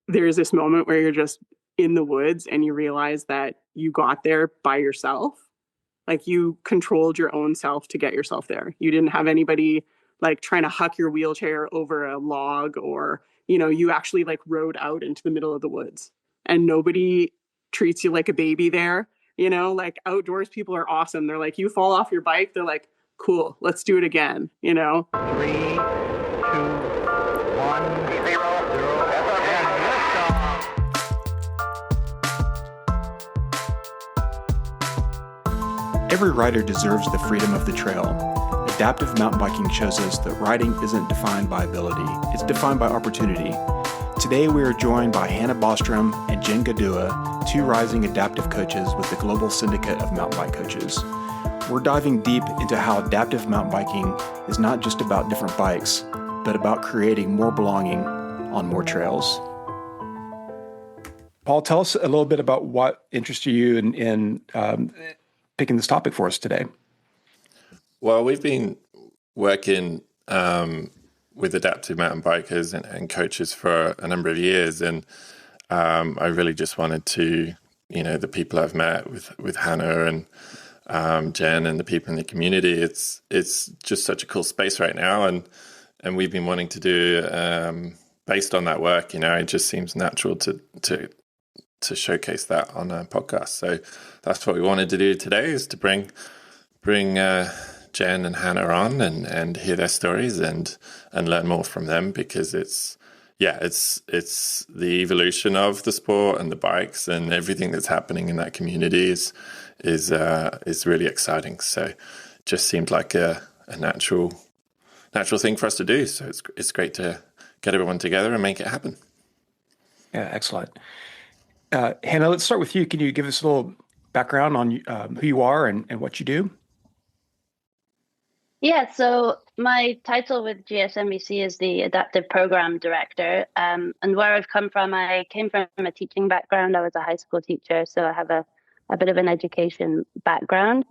there's this moment where you're just in the woods and you realize that you got there by yourself. Like you controlled your own self to get yourself there. You didn't have anybody like trying to huck your wheelchair over a log, or, you actually like rode out into the middle of the woods and nobody treats you like a baby there. Like outdoors people are awesome. They're like, you fall off your bike, they're like, cool, let's do it again. 3, 2, 1, 0, and liftoff. Every rider deserves the freedom of the trail. Adaptive mountain biking shows us that riding isn't defined by ability, it's defined by opportunity. Today we are joined by Hannah Bostrom and Jen Gadoua, two rising adaptive coaches with the Global Syndicate of Mountain Bike Coaches. We're diving deep into how adaptive mountain biking is not just about different bikes, but about creating more belonging on more trails. Paul, tell us a little bit about what interested you in picking this topic for us today. Well, we've been working with adaptive mountain bikers and coaches for a number of years, and I really just wanted to, the people I've met with Hannah and Jen and the people in the community, it's just such a cool space right now, and we've been wanting to do based on that work. It just seems natural to showcase that on a podcast. So that's what we wanted to do today, is to bring Jen and Hannah on and hear their stories and learn more from them, because it's the evolution of the sport and the bikes and everything that's happening in that community is really exciting. So it just seemed like a natural thing for us to do. So it's great to get everyone together and make it happen. Yeah, excellent. Hannah, let's start with you. Can you give us a little background on who you are and what you do? Yeah, so my title with GSMBC is the Adaptive Program Director. And where I've come from, I came from a teaching background. I was a high school teacher, so I have a bit of an education background.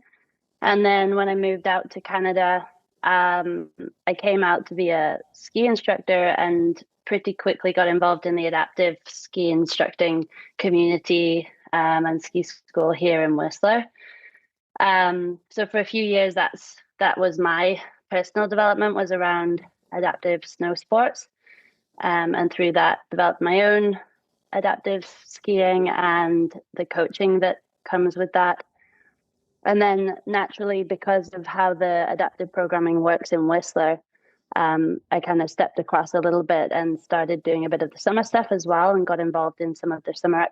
And then when I moved out to Canada, I came out to be a ski instructor and pretty quickly got involved in the adaptive ski instructing community and ski school here in Whistler. So for a few years, that was my personal development, was around adaptive snow sports. And through that, developed my own adaptive skiing and the coaching that comes with that. And then naturally, because of how the adaptive programming works in Whistler, I kind of stepped across a little bit and started doing a bit of the summer stuff as well, and got involved in some of the summer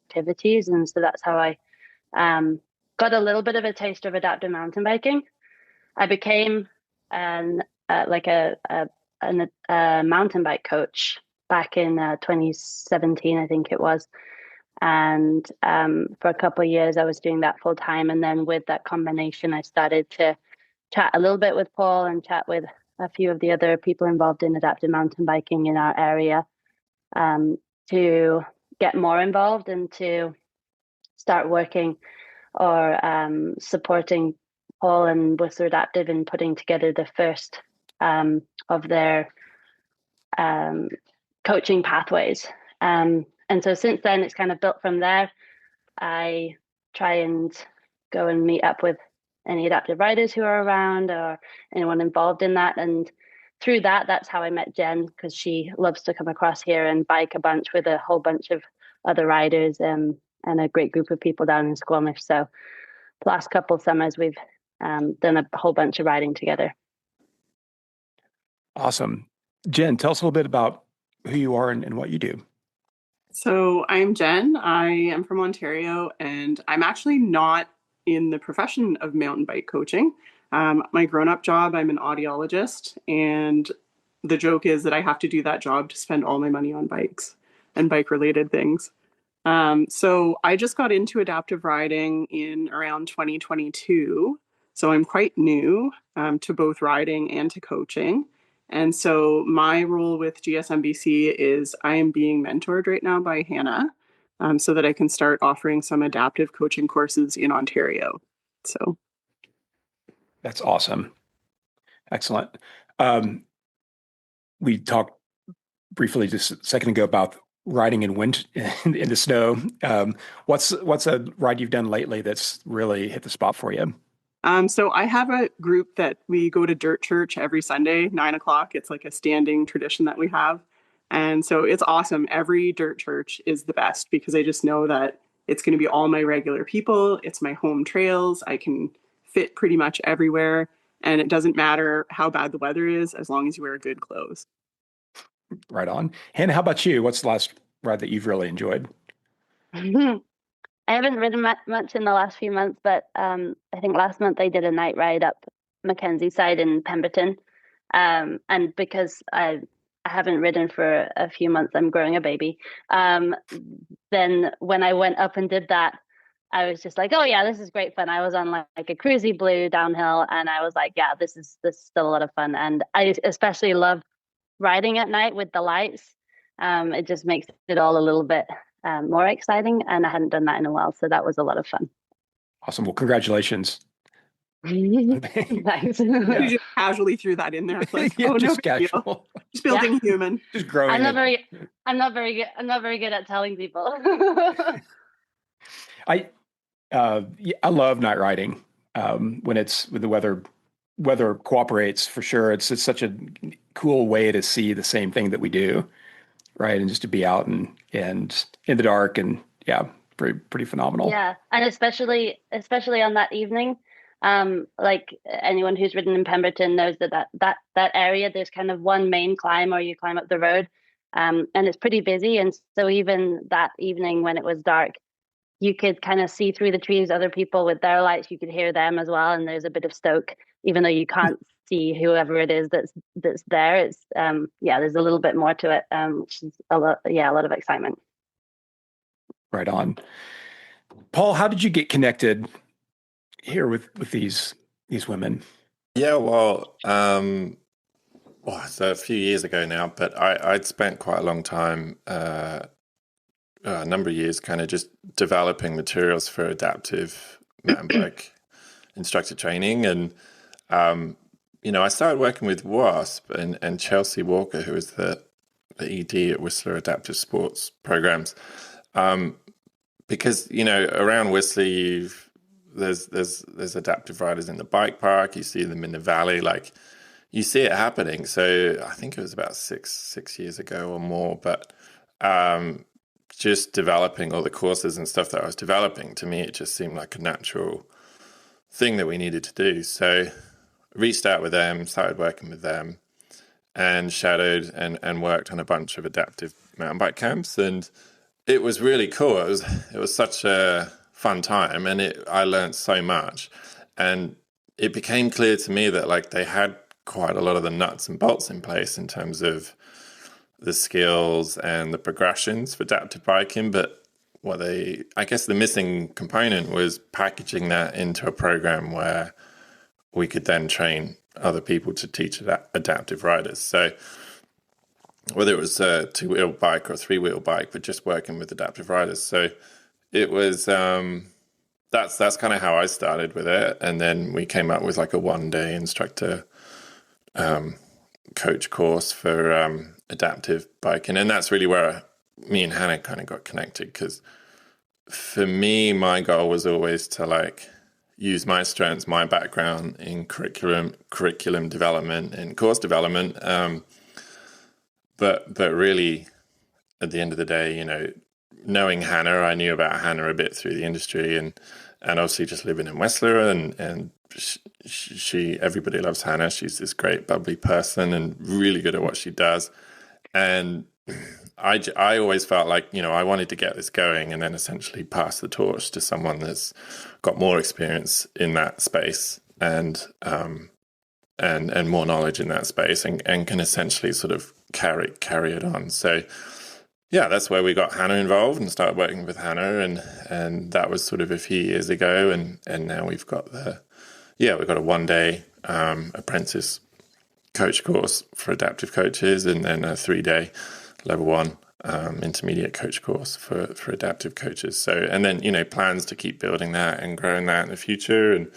activities. And so that's how I got a little bit of a taste of adaptive mountain biking. I became a mountain bike coach back in 2017, I think it was. And for a couple of years, I was doing that full time. And then with that combination, I started to chat a little bit with Paul and chat with a few of the other people involved in adaptive mountain biking in our area to get more involved and to start working or supporting Paul and Whistler Adaptive in putting together the first of their coaching pathways. And so since then, it's kind of built from there. I try and go and meet up with any adaptive riders who are around or anyone involved in that. And through that, that's how I met Jen, because she loves to come across here and bike a bunch with a whole bunch of other riders and a great group of people down in Squamish. So the last couple of summers, we've done a whole bunch of riding together. Awesome. Jen, tell us a little bit about who you are and what you do. So I'm Jen. I am from Ontario, and I'm actually not in the profession of mountain bike coaching. My grown-up job, I'm an audiologist, and the joke is that I have to do that job to spend all my money on bikes and bike-related things. So I just got into adaptive riding in around 2022. So I'm quite new to both riding and to coaching. And so my role with GSMBC is I am being mentored right now by Hannah so that I can start offering some adaptive coaching courses in Ontario. So that's awesome. Excellent. We talked briefly just a second ago about riding in wind in the snow. What's a ride you've done lately that's really hit the spot for you? So I have a group that we go to Dirt Church every Sunday, 9 o'clock. It's like a standing tradition that we have. And so it's awesome. Every Dirt Church is the best because I just know that it's going to be all my regular people. It's my home trails. I can fit pretty much everywhere. And it doesn't matter how bad the weather is as long as you wear good clothes. Right on. Hannah, how about you? What's the last ride that you've really enjoyed? I haven't ridden much in the last few months, but I think last month I did a night ride up Mackenzie side in Pemberton. And because I haven't ridden for a few months, I'm growing a baby. Then when I went up and did that, I was just like, oh yeah, this is great fun. I was on like a cruisy blue downhill, and I was like, yeah, this is still a lot of fun. And I especially love riding at night with the lights. It just makes it all a little bit more exciting, and I hadn't done that in a while, so that was a lot of fun. Awesome. Well, congratulations. Thanks. Yeah. You just casually threw that in there. Like, Yeah, oh, no just big deal. casual. Just building a human. Just growing. I'm not very good at telling people. I love night riding when the weather cooperates for sure. It's such a cool way to see the same thing that we do, right? And just to be out and in the dark, and yeah, pretty phenomenal. Yeah, and especially on that evening, like anyone who's ridden in Pemberton knows that area, there's kind of one main climb, or you climb up the road, and it's pretty busy. And so even that evening when it was dark, you could kind of see through the trees other people with their lights. You could hear them as well, and there's a bit of stoke, even though you can't see whoever it is that's there. It's there's a little bit more to it, which is a lot of excitement. Right on. Paul, how did you get connected here with these women? Yeah, well, it's a few years ago now, but I'd spent quite a long time, a number of years, kind of just developing materials for adaptive mountain bike instructor training. And, I started working with WASP and Chelsea Walker, who is the ED at Whistler Adaptive Sports Programs. Because, around Whistler, there's adaptive riders in the bike park. You see them in the valley, like you see it happening. So I think it was about six years ago or more, but just developing all the courses and stuff that I was developing, to me, it just seemed like a natural thing that we needed to do. So I reached out with them, started working with them, and shadowed and worked on a bunch of adaptive mountain bike camps. And it was really cool. It was such a fun time, and I learned so much. And it became clear to me that like they had quite a lot of the nuts and bolts in place in terms of the skills and the progressions for adaptive biking, but I guess the missing component was packaging that into a program where we could then train other people to teach adaptive riders. So whether it was a two-wheel bike or a three-wheel bike, but just working with adaptive riders. So it was, that's kind of how I started with it. And then we came up with like a one-day instructor coach course for adaptive biking. And that's really where me and Hannah kind of got connected, because for me, my goal was always to like use my strengths, my background in curriculum development and course development. But really, at the end of the day, knowing Hannah, I knew about Hannah a bit through the industry, and obviously just living in Whistler, and everybody loves Hannah. She's this great, bubbly person and really good at what she does. And I always felt like, I wanted to get this going and then essentially pass the torch to someone that's got more experience in that space and more knowledge in that space and can essentially sort of carry it on. So yeah, that's where we got Hannah involved and started working with Hannah, and that was sort of a few years ago, and now we've got a one-day apprentice coach course for adaptive coaches, and then a 3-day level 1 intermediate coach course for adaptive coaches. So, and then plans to keep building that and growing that in the future, and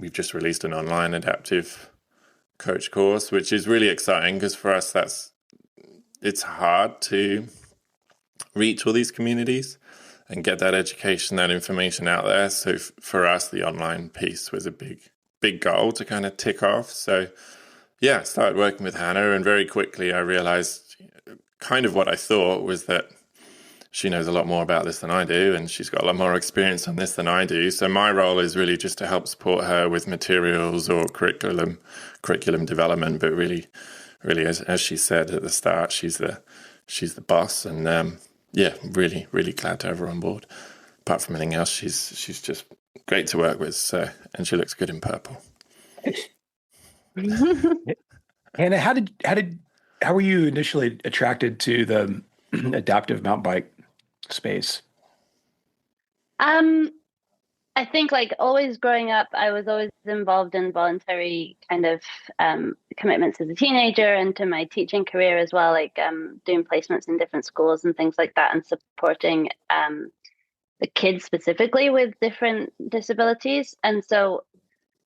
we've just released an online adaptive coach course, which is really exciting because for us it's hard to reach all these communities and get that education, that information out there. So for us, the online piece was a big goal to kind of tick off. So yeah, I started working with Hannah, and very quickly I realized kind of what I thought was that she knows a lot more about this than I do, and she's got a lot more experience on this than I do. So my role is really just to help support her with materials or curriculum development. But really, as she said at the start, she's the boss, and yeah, really, really glad to have her on board. Apart from anything else, she's just great to work with. So, and she looks good in purple. Hannah, how were you initially attracted to the adaptive mountain bike space? I think like always growing up, I was always involved in voluntary kind of commitments as a teenager, and to my teaching career as well, like doing placements in different schools and things like that, and supporting the kids specifically with different disabilities. And so,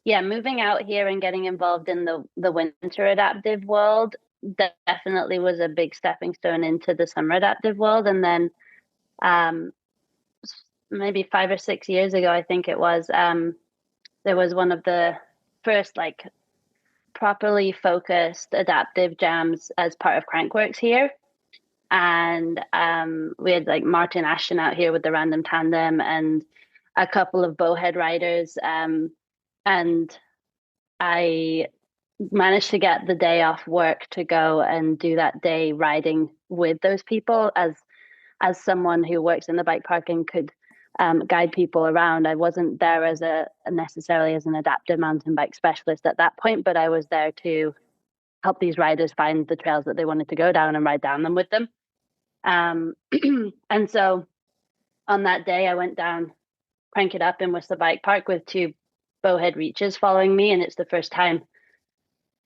yeah, moving out here and getting involved in the winter adaptive world definitely was a big stepping stone into the summer adaptive world. And then maybe 5 or 6 years ago, I think it was, there was one of the first like properly focused adaptive jams as part of Crankworks here. And we had like Martin Ashton out here with the Random Tandem and a couple of bowhead riders. And I managed to get the day off work to go and do that day riding with those people as someone who works in the bike park and could guide people around. I wasn't there as necessarily as an adaptive mountain bike specialist at that point, but I was there to help these riders find the trails that they wanted to go down and ride down them with them. And so on that day, I went down Crank It Up in Whistler Bike Park with 2 bowhead reaches following me, and it's the first time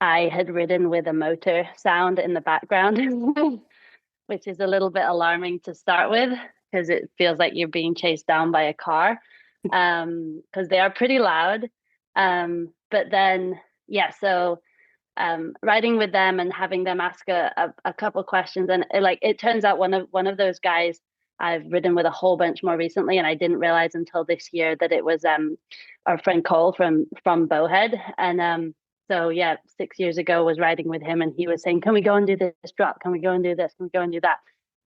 I had ridden with a motor sound in the background, which is a little bit alarming to start with because it feels like you're being chased down by a car, because they are pretty loud. But then, yeah, so riding with them and having them ask a couple questions, and it turns out one of those guys I've ridden with a whole bunch more recently, and I didn't realize until this year that it was our friend Cole from Bowhead. And so yeah, 6 years ago was riding with him, and he was saying, "Can we go and do this drop? Can we go and do this? Can we go and do that?"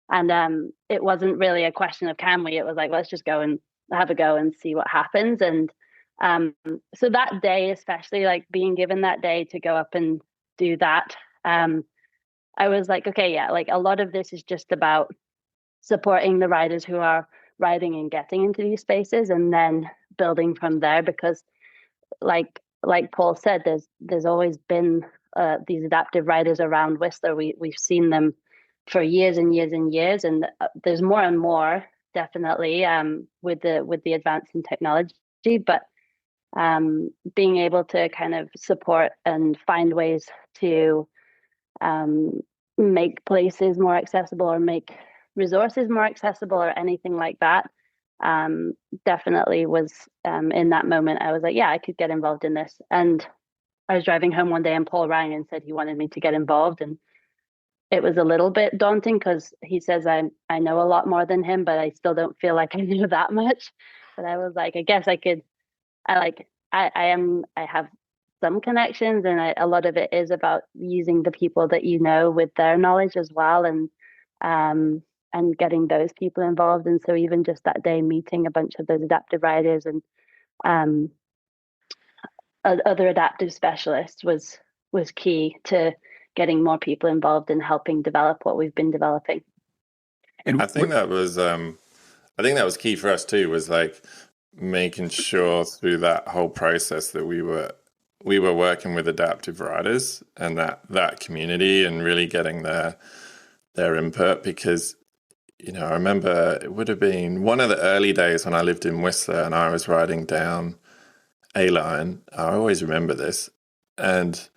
And it wasn't really a question of can we. It was like, let's just go and have a go and see what happens. And so that day, especially like being given that day to go up and do that, I was like, okay, yeah, like a lot of this is just about supporting the riders who are riding and getting into these spaces, and then building from there. Because like Paul said, there's always been these adaptive riders around Whistler. We've seen them for years and years and years, and there's more and more definitely with the advance in technology. But being able to kind of support and find ways to make places more accessible or make resources more accessible or anything like that, definitely was in that moment. I was like, yeah, I could get involved in this. And I was driving home one day and Paul rang and said he wanted me to get involved. And it was a little bit daunting because he says I know a lot more than him, but I still don't feel like I know that much. But I was like, I guess I could. I have some connections, and a lot of it is about using the people that you know with their knowledge as well, and getting those people involved. And so even just that day meeting a bunch of those adaptive riders and other adaptive specialists was key to getting more people involved in helping develop what we've been developing. And I think that was key for us too, was like making sure through that whole process that we were working with adaptive riders and that community and really getting their input. Because, you know, I remember it would have been one of the early days when I lived in Whistler and I was riding down A-Line. I always remember this. And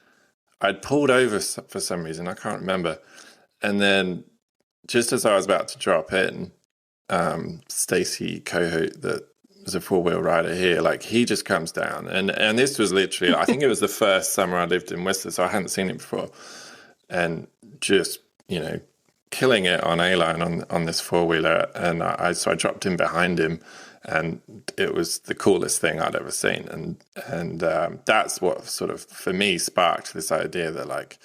I'd pulled over for some reason, I can't remember. And then just as I was about to drop in, Stacey Cohout, that was a 4-wheel rider here, like he just comes down. And this was literally, I think it was the first summer I lived in Whistler, so I hadn't seen it before. And just, you know, killing it on A-line on this four-wheeler, and I dropped in behind him, and it was the coolest thing I'd ever seen. And that's what sort of, for me, sparked this idea that, like,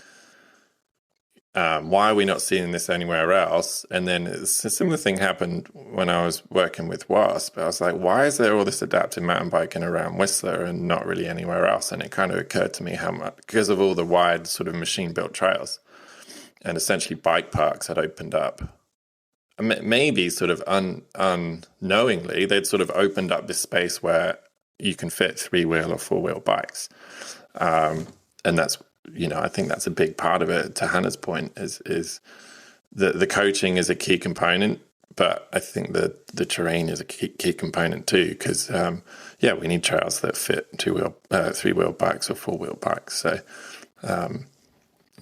why are we not seeing this anywhere else? And then a similar thing happened when I was working with WASP. I was like, why is there all this adaptive mountain biking around Whistler and not really anywhere else? And it kind of occurred to me how much, because of all the wide sort of machine-built trails and essentially bike parks had opened up. Maybe sort of unknowingly, they'd sort of opened up this space where you can fit three-wheel or four-wheel bikes. And that's, I think that's a big part of it. To Hannah's point, is the coaching is a key component, but I think that the terrain is a key component too, because we need trails that fit three-wheel bikes or four-wheel bikes. So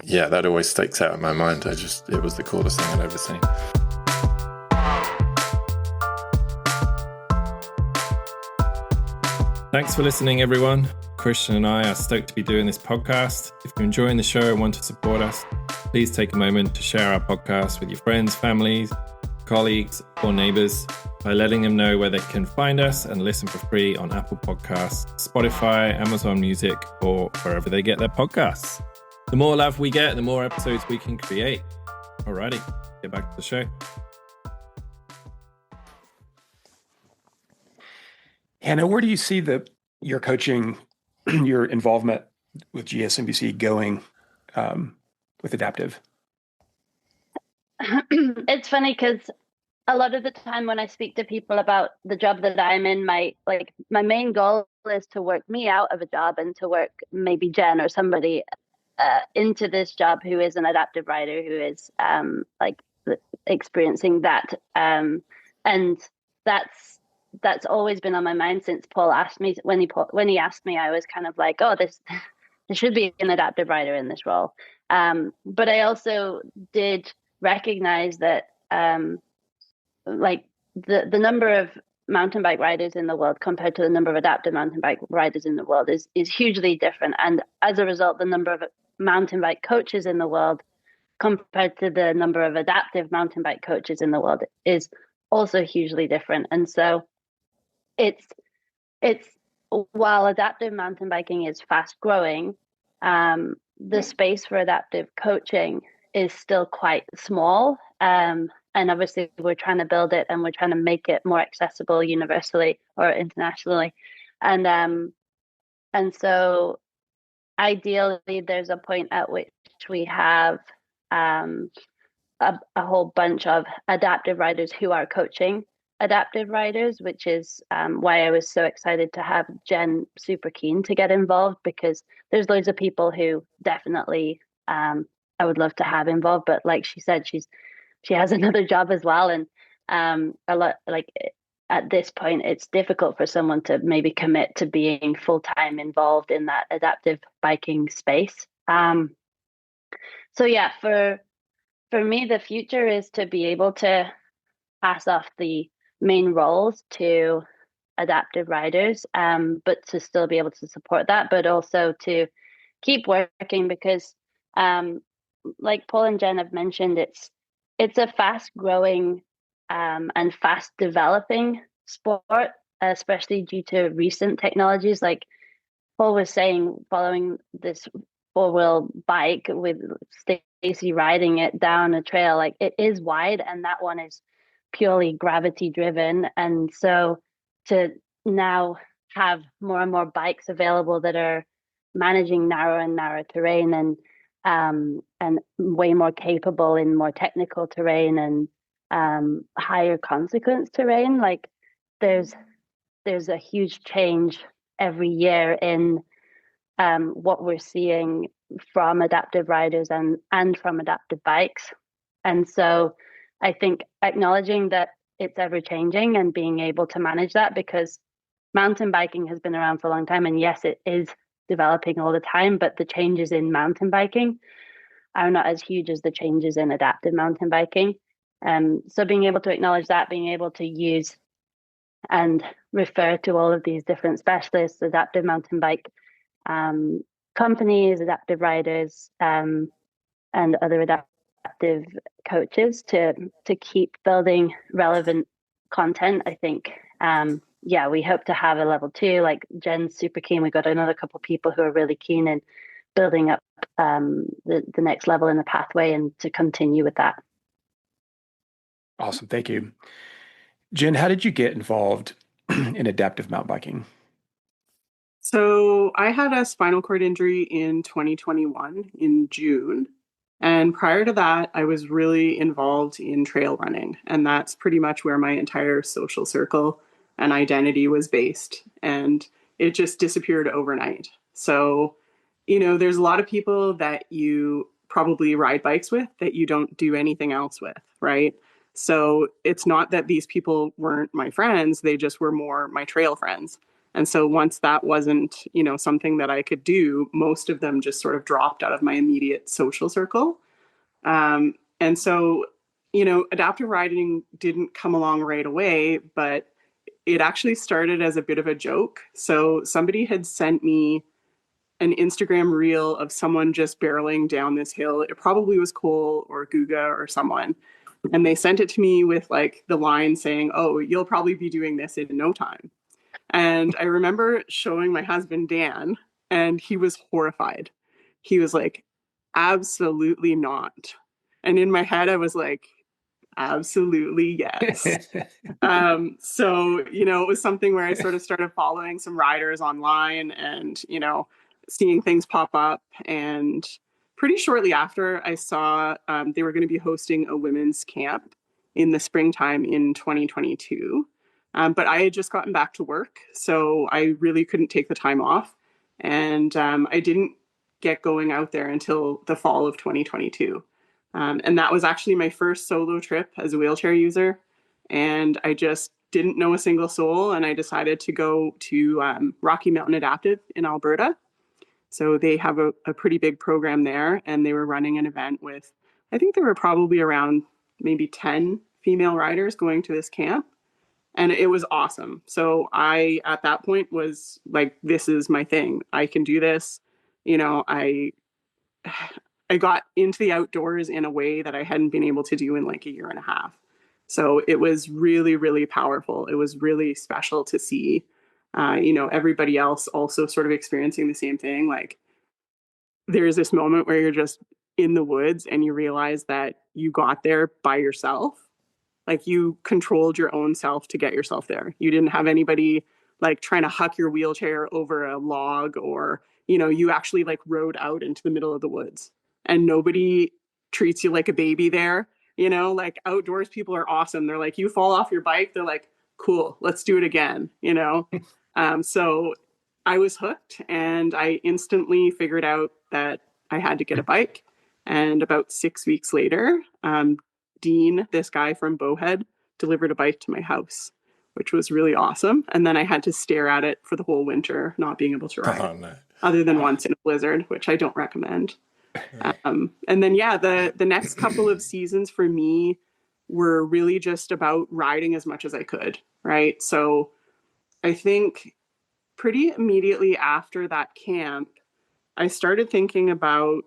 that always sticks out in my mind. It was the coolest thing I'd ever seen. Thanks for listening, everyone. Christian and I are stoked to be doing this podcast. If you're enjoying the show and want to support us, please take a moment to share our podcast with your friends, families, colleagues, or neighbors by letting them know where they can find us and listen for free on Apple Podcasts, Spotify, Amazon Music, or wherever they get their podcasts. The more love we get, the more episodes we can create. Alrighty, get back to the show. Hannah, where do you see your coaching, your involvement with GSMBC going with Adaptive? It's funny because a lot of the time when I speak to people about the job that I'm in, my main goal is to work me out of a job and to work maybe Jen or somebody into this job who is an adaptive rider, who is experiencing that. And that's always been on my mind since Paul asked me. When he asked me, I was kind of like, oh, there should be an adaptive rider in this role. But I also did recognize that the number of mountain bike riders in the world compared to the number of adaptive mountain bike riders in the world is hugely different. And as a result, the number of mountain bike coaches in the world compared to the number of adaptive mountain bike coaches in the world is also hugely different. And so it's while adaptive mountain biking is fast growing, the space for adaptive coaching is still quite small. And obviously we're trying to build it and we're trying to make it more accessible universally or internationally. And so ideally there's a point at which we have a whole bunch of adaptive riders who are coaching adaptive riders, which is why I was so excited to have Jen super keen to get involved, because there's loads of people who definitely I would love to have involved, but like she said, she has another job as well, and a lot, like at this point it's difficult for someone to maybe commit to being full-time involved in that adaptive biking space. So yeah, for me the future is to be able to pass off the main roles to adaptive riders, but to still be able to support that, but also to keep working, because like Paul and Jen have mentioned, it's a fast growing and fast developing sport, especially due to recent technologies. Like Paul was saying, following this four-wheel bike with Stacy riding it down a trail, like it is wide, and that one is purely gravity driven. And so to now have more and more bikes available that are managing narrow and narrow terrain and way more capable in more technical terrain and higher consequence terrain, like there's a huge change every year in what we're seeing from adaptive riders and from adaptive bikes. And so I think acknowledging that it's ever changing and being able to manage that, because mountain biking has been around for a long time, and yes, it is developing all the time, but the changes in mountain biking are not as huge as the changes in adaptive mountain biking. So being able to acknowledge that, being able to use and refer to all of these different specialists, adaptive mountain bike companies, adaptive riders, and other adaptive adaptive coaches to keep building relevant content. I think yeah, we hope to have a level 2. Like Jen's super keen. We've got another couple of people who are really keen in building up the next level in the pathway and to continue with that. Awesome. Thank you. Jen, how did you get involved in adaptive mountain biking? So I had a spinal cord injury in 2021 in June. And prior to that, I was really involved in trail running. And that's pretty much where my entire social circle and identity was based. And it just disappeared overnight. So, there's a lot of people that you probably ride bikes with that you don't do anything else with, right? So it's not that these people weren't my friends, they just were more my trail friends. And so once that wasn't, something that I could do, most of them just sort of dropped out of my immediate social circle. And so, adaptive riding didn't come along right away, but it actually started as a bit of a joke. So somebody had sent me an Instagram reel of someone just barreling down this hill. It probably was Cole or Guga or someone. And they sent it to me with like the line saying, "Oh, you'll probably be doing this in no time." And I remember showing my husband, Dan, and he was horrified. He was like, "Absolutely not." And in my head, I was like, "Absolutely yes." So, it was something where I sort of started following some riders online and, seeing things pop up. And pretty shortly after, I saw they were going to be hosting a women's camp in the springtime in 2022. But I had just gotten back to work, so I really couldn't take the time off. And I didn't get going out there until the fall of 2022. And that was actually my first solo trip as a wheelchair user. And I just didn't know a single soul. And I decided to go to Rocky Mountain Adaptive in Alberta. So they have a pretty big program there. And they were running an event with, I think there were probably around maybe 10 female riders going to this camp. And it was awesome. So I, at that point, was like, this is my thing. I can do this. I got into the outdoors in a way that I hadn't been able to do in like a year and a half. So it was really, really powerful. It was really special to see, everybody else also sort of experiencing the same thing. Like there's this moment where you're just in the woods and you realize that you got there by yourself. Like you controlled your own self to get yourself there. You didn't have anybody like trying to huck your wheelchair over a log or, you actually like rode out into the middle of the woods and nobody treats you like a baby there. Like outdoors people are awesome. They're like, you fall off your bike. They're like, cool, let's do it again. So I was hooked and I instantly figured out that I had to get a bike. And about 6 weeks later, Dean, this guy from Bowhead, delivered a bike to my house, which was really awesome. And then I had to stare at it for the whole winter, not being able to ride, No. other than once in a blizzard, which I don't recommend. And then, the next couple of seasons for me were really just about riding as much as I could, right? So I think pretty immediately after that camp, I started thinking about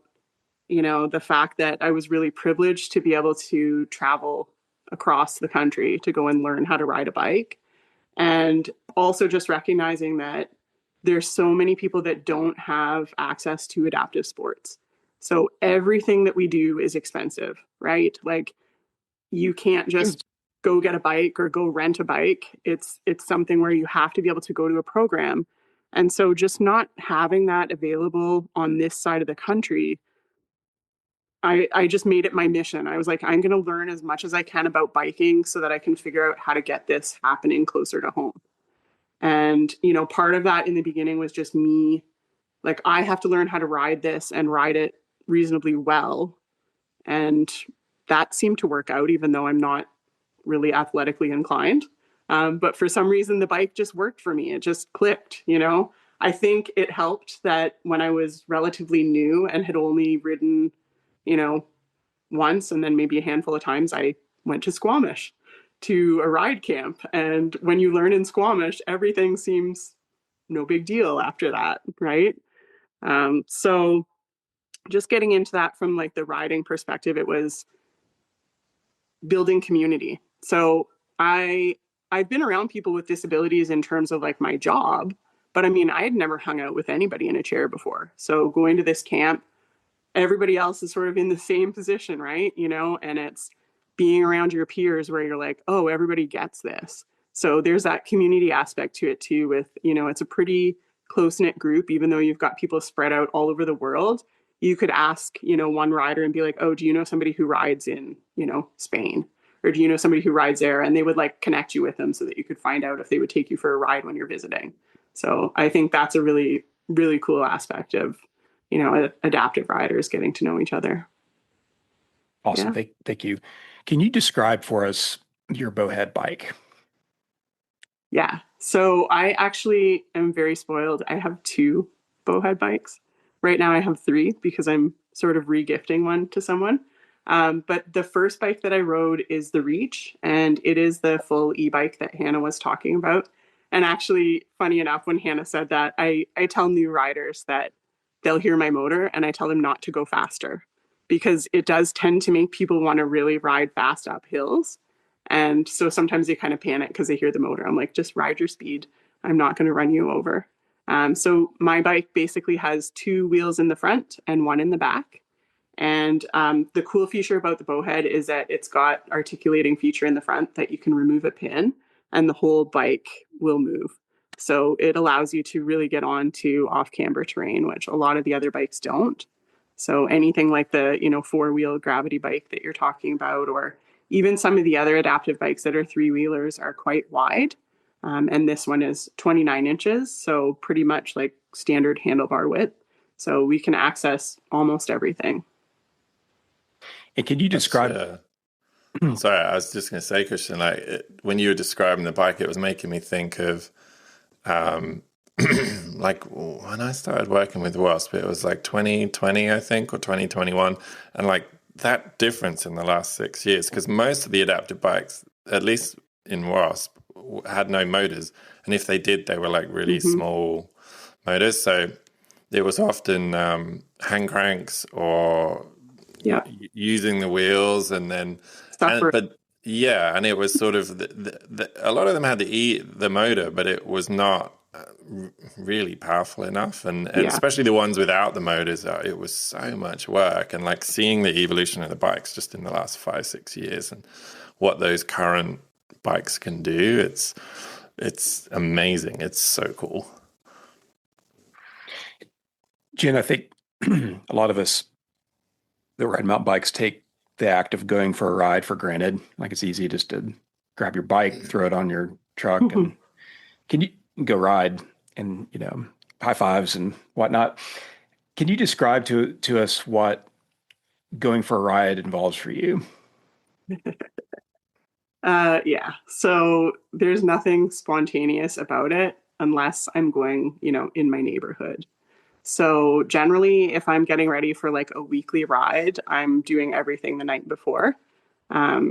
the fact that I was really privileged to be able to travel across the country to go and learn how to ride a bike. And also just recognizing that there's so many people that don't have access to adaptive sports. So everything that we do is expensive, right? Like you can't just go get a bike or go rent a bike. It's something where you have to be able to go to a program. And so just not having that available on this side of the country, I just made it my mission. I was like, I'm going to learn as much as I can about biking so that I can figure out how to get this happening closer to home. And, part of that in the beginning was just me, like, I have to learn how to ride this and ride it reasonably well. And that seemed to work out, even though I'm not really athletically inclined. But for some reason, the bike just worked for me. It just clicked, I think it helped that when I was relatively new and had only ridden once and then maybe a handful of times, I went to Squamish to a ride camp. And when you learn in Squamish, everything seems no big deal after that, right? So just getting into that from like the riding perspective, it was building community. So I've been around people with disabilities in terms of like my job, but I mean, I had never hung out with anybody in a chair before. So going to this camp, everybody else is sort of in the same position, right? And it's being around your peers where you're like, oh, everybody gets this. So there's that community aspect to it too, with, it's a pretty close knit group, even though you've got people spread out all over the world. You could ask, one rider and be like, oh, do you know somebody who rides in, Spain? Or do you know somebody who rides there? And they would like connect you with them so that you could find out if they would take you for a ride when you're visiting. So I think that's a really, really cool aspect of, adaptive riders getting to know each other. Awesome. Yeah. Thank you. Can you describe for us your bowhead bike? Yeah. So I actually am very spoiled. I have 2 bowhead bikes. Right now I have 3 because I'm sort of regifting one to someone. But the first bike that I rode is the Reach, and it is the full e-bike that Hannah was talking about. And actually, funny enough, when Hannah said that, I tell new riders that they'll hear my motor and I tell them not to go faster, because it does tend to make people want to really ride fast up hills. And so sometimes they kind of panic because they hear the motor. I'm like, just ride your speed. I'm not going to run you over. So my bike basically has 2 wheels in the front and 1 in the back. And the cool feature about the bowhead is that it's got articulating feature in the front that you can remove a pin and the whole bike will move. So it allows you to really get on to off-camber terrain, which a lot of the other bikes don't. So anything like the, 4-wheel gravity bike that you're talking about, or even some of the other adaptive bikes that are 3-wheelers are quite wide. And this one is 29 inches, so pretty much like standard handlebar width. So we can access almost everything. And can you describe? Sorry, I was just going to say, Christian, when you were describing the bike, it was making me think of like when I started working with WASP, it was like 2020, I think, or 2021. And like that difference in the last 6 years, because most of the adaptive bikes, at least in WASP, had no motors. And if they did, they were like really small motors. So there was often hand cranks or using the wheels, and then, but it was sort of a lot of them had the motor, but it was not really powerful enough, and especially the ones without the motors, it was so much work. And like seeing the evolution of the bikes just in the last 5-6 years and what those current bikes can do, it's amazing. It's so cool. Jen, I think a lot of us that ride mountain bikes take the act of going for a ride for granted. Like it's easy just to grab your bike, throw it on your truck, and can you go ride and, high fives and whatnot. Can you describe to us what going for a ride involves for you? So there's nothing spontaneous about it unless I'm going, in my neighborhood. So generally, if I'm getting ready for like a weekly ride, I'm doing everything the night before,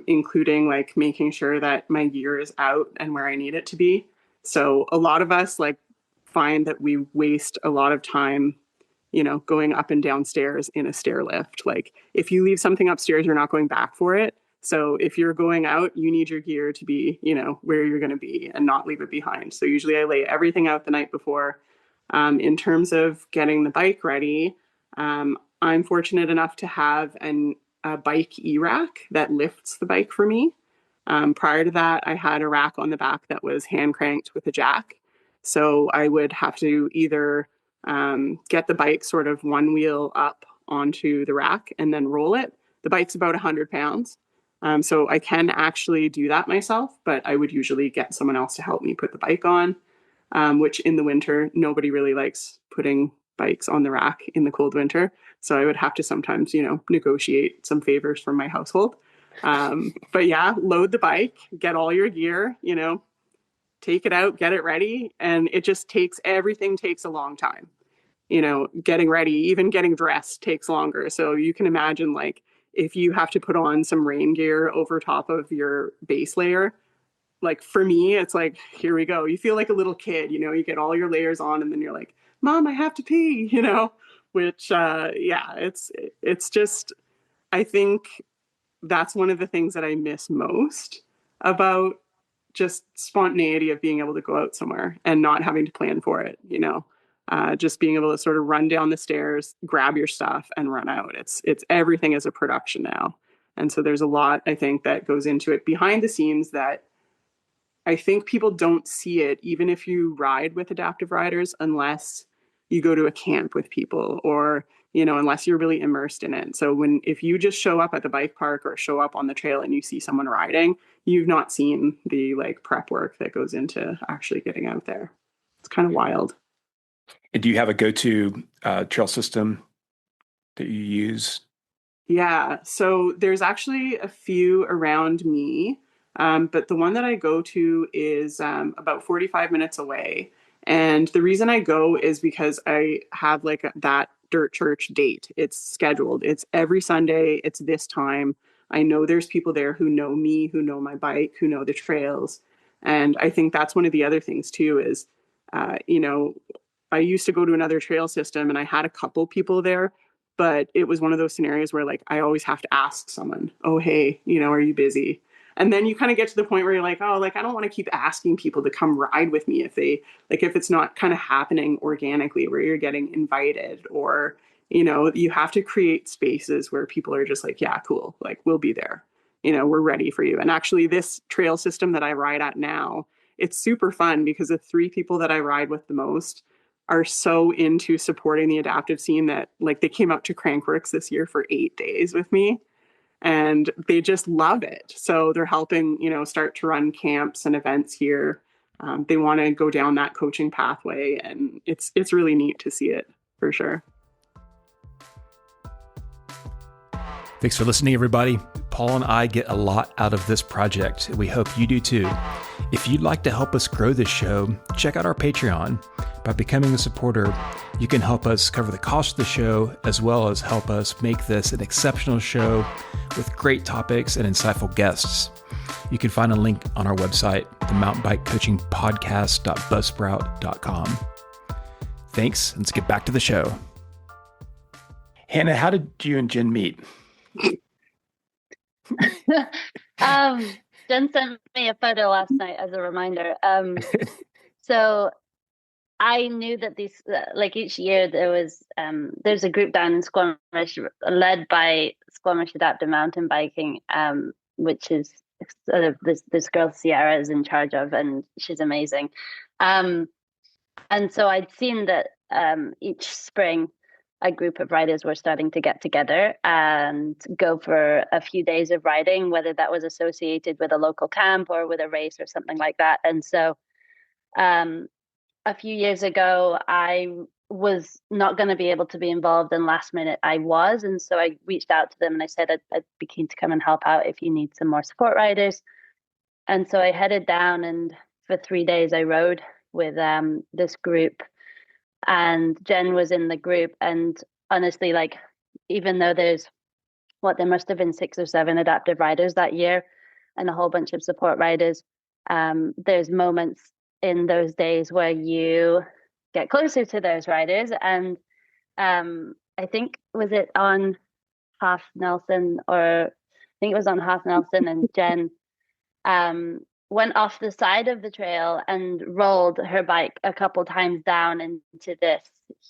including like making sure that my gear is out and where I need it to be. So a lot of us like find that we waste a lot of time, going up and down stairs in a stair lift. Like if you leave something upstairs, you're not going back for it. So if you're going out, you need your gear to be, where you're going to be and not leave it behind. So usually I lay everything out the night before. In terms of getting the bike ready, I'm fortunate enough to have a bike e-rack that lifts the bike for me. Prior to that, I had a rack on the back that was hand cranked with a jack. So I would have to either get the bike sort of one wheel up onto the rack and then roll it. The bike's about 100 pounds. So I can actually do that myself, but I would usually get someone else to help me put the bike on. Which in the winter, nobody really likes putting bikes on the rack in the cold winter. So I would have to sometimes, negotiate some favors from my household. But yeah, load the bike, get all your gear, take it out, get it ready. And it just everything takes a long time. Getting ready, even getting dressed takes longer. So you can imagine like if you have to put on some rain gear over top of your base layer, like for me, it's like, here we go. You feel like a little kid, you get all your layers on and then you're like, Mom, I have to pee, which it's just, I think that's one of the things that I miss most about just spontaneity of being able to go out somewhere and not having to plan for it, just being able to sort of run down the stairs, grab your stuff and run out. It's everything is a production now. And so there's a lot, I think, that goes into it behind the scenes that I think people don't see it, even if you ride with adaptive riders, unless you go to a camp with people or, unless you're really immersed in it. So if you just show up at the bike park or show up on the trail and you see someone riding, you've not seen the prep work that goes into actually getting out there. It's kind of wild. And do you have a go-to trail system that you use? Yeah, so there's actually a few around me, but the one that I go to is about 45 minutes away. And the reason I go is because I have that dirt church date. It's scheduled. It's every Sunday. It's this time. I know there's people there who know me, who know my bike, who know the trails. And I think that's one of the other things too is, I used to go to another trail system and I had a couple people there, but it was one of those scenarios where I always have to ask someone, oh, hey, are you busy? And then you kind of get to the point where you're like, oh, I don't want to keep asking people to come ride with me if if it's not kind of happening organically where you're getting invited or, you have to create spaces where people are just like, yeah, cool. We'll be there. We're ready for you. And actually this trail system that I ride at now, it's super fun because the 3 people that I ride with the most are so into supporting the adaptive scene that they came out to Crankworks this year for 8 days with me. And they just love it. So they're helping, start to run camps and events here. They want to go down that coaching pathway, and it's really neat to see it for sure. Thanks for listening, everybody. Paul and I get a lot out of this project. We hope you do too. If you'd like to help us grow this show, check out our Patreon. By becoming a supporter, you can help us cover the cost of the show, as well as help us make this an exceptional show with great topics and insightful guests. You can find a link on our website, the mountainbikecoachingpodcast.buzzsprout.com. Thanks, and let's get back to the show. Hannah, how did you and Jen meet? Jen sent me a photo last night as a reminder. So I knew that these, each year there's a group down in Squamish led by Squamish Adaptive Mountain Biking, which is sort of this girl Sierra is in charge of, and she's amazing. And so I'd seen that each spring a group of riders were starting to get together and go for a few days of riding, whether that was associated with a local camp or with a race or something like that. And so a few years ago, I was not going to be able to be involved, and last minute I was. And so I reached out to them and I said, I'd be keen to come and help out if you need some more support riders. And so I headed down, and for 3 days I rode with this group, and Jen was in the group. And honestly, even though there must have been 6 or 7 adaptive riders that year and a whole bunch of support riders, there's moments in those days where you get closer to those riders. And I think, was it on Half Nelson, or I think it was on Half Nelson, and Jen went off the side of the trail and rolled her bike a couple times down into this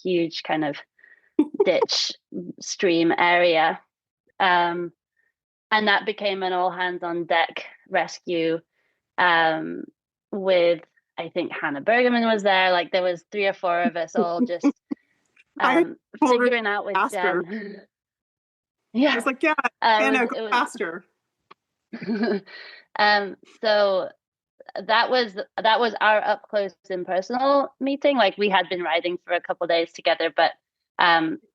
huge kind of ditch stream area. And that became an all hands on deck rescue with, I think Hannah Bergman was there. There was 3 or 4 of us all just figuring out with Jen. Yeah. I was like, yeah, Hannah, go faster. So that was our up close and personal meeting. We had been riding for a couple of days together, but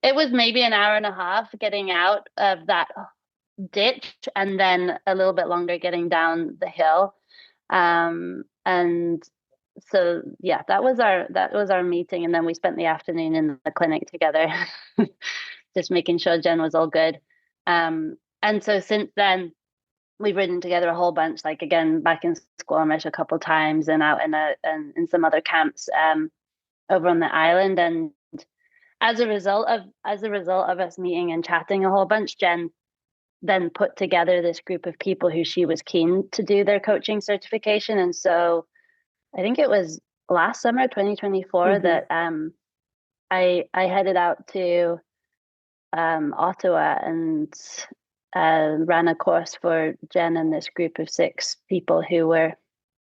it was maybe an hour and a half getting out of that ditch, and then a little bit longer getting down the hill. And so yeah, that was our meeting, and then we spent the afternoon in the clinic together, just making sure Jen was all good. And so since then, we've ridden together a whole bunch, again back in Squamish a couple times, and out in some other camps over on the island. And as a result of us meeting and chatting a whole bunch, Jen then put together this group of people who she was keen to do their coaching certification. And so I think it was last summer, 2024, that I headed out to Ottawa and ran a course for Jen and this group of 6 people who were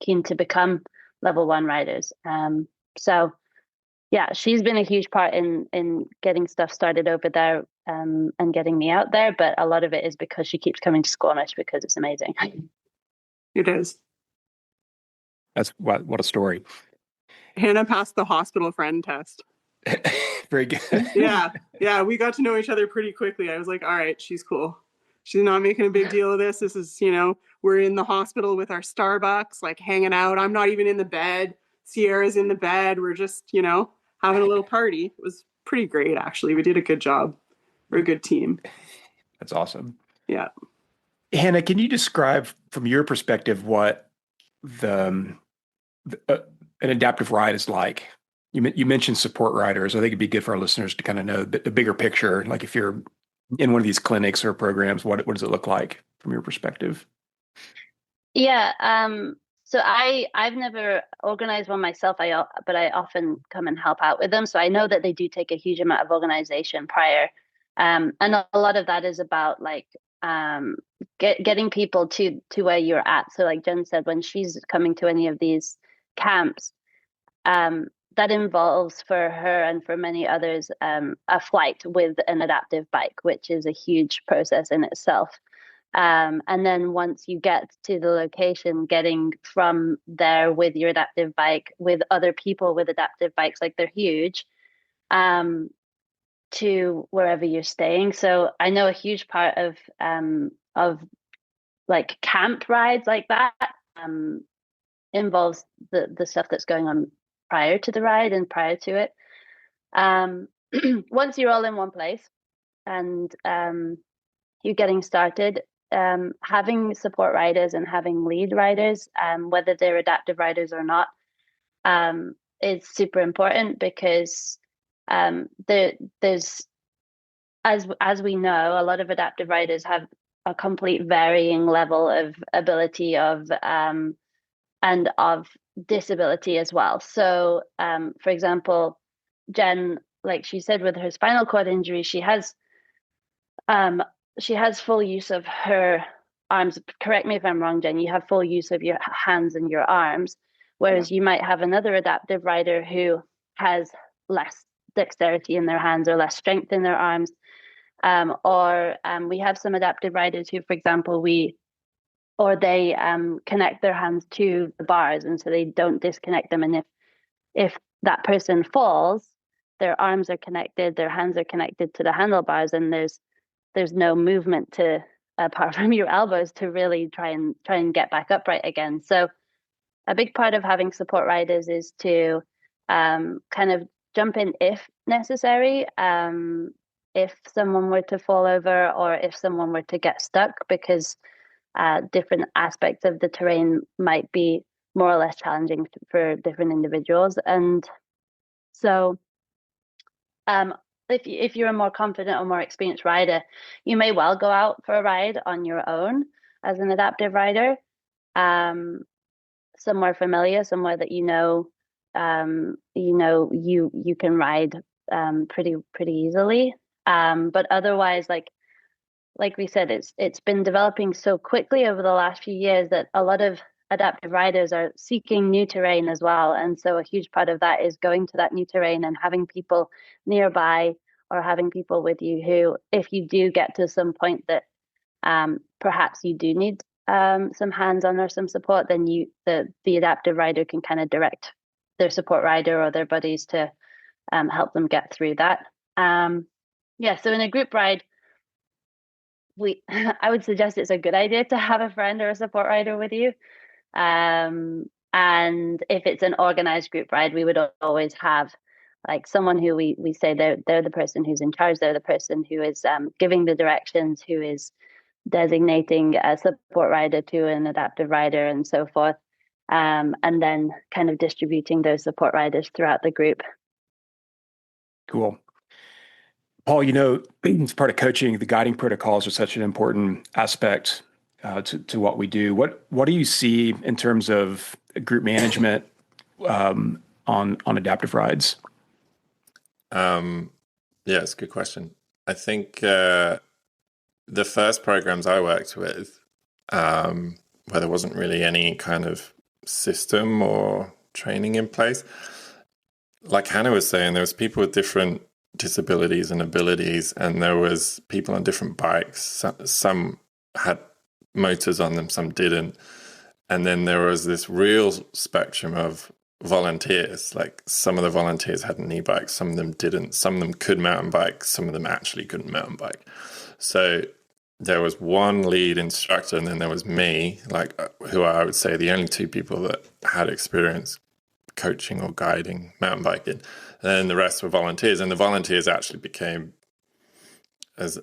keen to become level 1 riders. So yeah, she's been a huge part in getting stuff started over there, and getting me out there. But a lot of it is because she keeps coming to Squamish because it's amazing. It is. That's what a story. Hannah passed the hospital friend test. Very good. Yeah, we got to know each other pretty quickly. I was like, all right, she's cool. She's not making a big deal of this. This is, we're in the hospital with our Starbucks, like hanging out. I'm not even in the bed. Sierra's in the bed. We're just, having a little party. It was pretty great, actually. We did a good job. We're a good team. That's awesome. Yeah. Hannah, can you describe from your perspective what an adaptive ride is like? You mentioned support riders. I think it'd be good for our listeners to kind of know the bigger picture. Like if you're in one of these clinics or programs, what does it look like from your perspective? Yeah. So I've never organized one myself, but I often come and help out with them. So I know that they do take a huge amount of organization prior. And a lot of that is about like getting people to where you're at. So like Jen said, when she's coming to any of these camps, that involves for her and for many others a flight with an adaptive bike, which is a huge process in itself. And then once you get to the location, getting from there with your adaptive bike, with other people with adaptive bikes, like they're huge, to wherever you're staying. So I know a huge part of like camp rides like that involves the stuff that's going on prior to the ride and prior to it. Once you're all in one place and you're getting started, having support riders and having lead riders, whether they're adaptive riders or not, is super important because there's as we know, a lot of adaptive riders have a complete varying level of ability of and of disability as well. So, for example, Jen, like she said, with her spinal cord injury, she has full use of her arms. Correct me if I'm wrong, Jen. You have full use of your hands and your arms, whereas you might have another adaptive rider who has less dexterity in their hands or less strength in their arms. Or we have some adaptive riders who, for example, they connect their hands to the bars, and so they don't disconnect them. And if that person falls, their arms are connected, their hands are connected to the handlebars, and there's no movement to apart from your elbows to really try and get back upright again. So a big part of having support riders is to kind of jump in if necessary, if someone were to fall over or if someone were to get stuck, because different aspects of the terrain might be more or less challenging for different individuals. And so if you're a more confident or more experienced rider, you may well go out for a ride on your own as an adaptive rider, somewhere familiar, somewhere that you can ride pretty easily. But otherwise, like we said, it's been developing so quickly over the last few years that a lot of adaptive riders are seeking new terrain as well. And so a huge part of that is going to that new terrain and having people nearby or having people with you who, if you do get to some point that perhaps you do need some hands-on or some support, then the adaptive rider can kind of direct their support rider or their buddies to help them get through that. So in a group ride, I would suggest it's a good idea to have a friend or a support rider with you. And if it's an organized group ride, we would always have like someone who we say they're the person who's in charge. They're the person who is giving the directions, who is designating a support rider to an adaptive rider and so forth. And then kind of distributing those support riders throughout the group. Cool. Paul, as part of coaching, the guiding protocols are such an important aspect to what we do. What do you see in terms of group management on adaptive rides? Yeah, it's a good question. I think the first programs I worked with, where there wasn't really any kind of system or training in place, like Hannah was saying, there was people with different disabilities and abilities, and there was people on different bikes. Some had motors on them, some didn't. And then there was this real spectrum of volunteers. Like some of the volunteers had an e-bike, some of them didn't. Some of them could mountain bike, some of them actually couldn't mountain bike. So there was one lead instructor, and then there was me, who I would say the only two people that had experience coaching or guiding mountain biking. And then the rest were volunteers, and the volunteers actually became as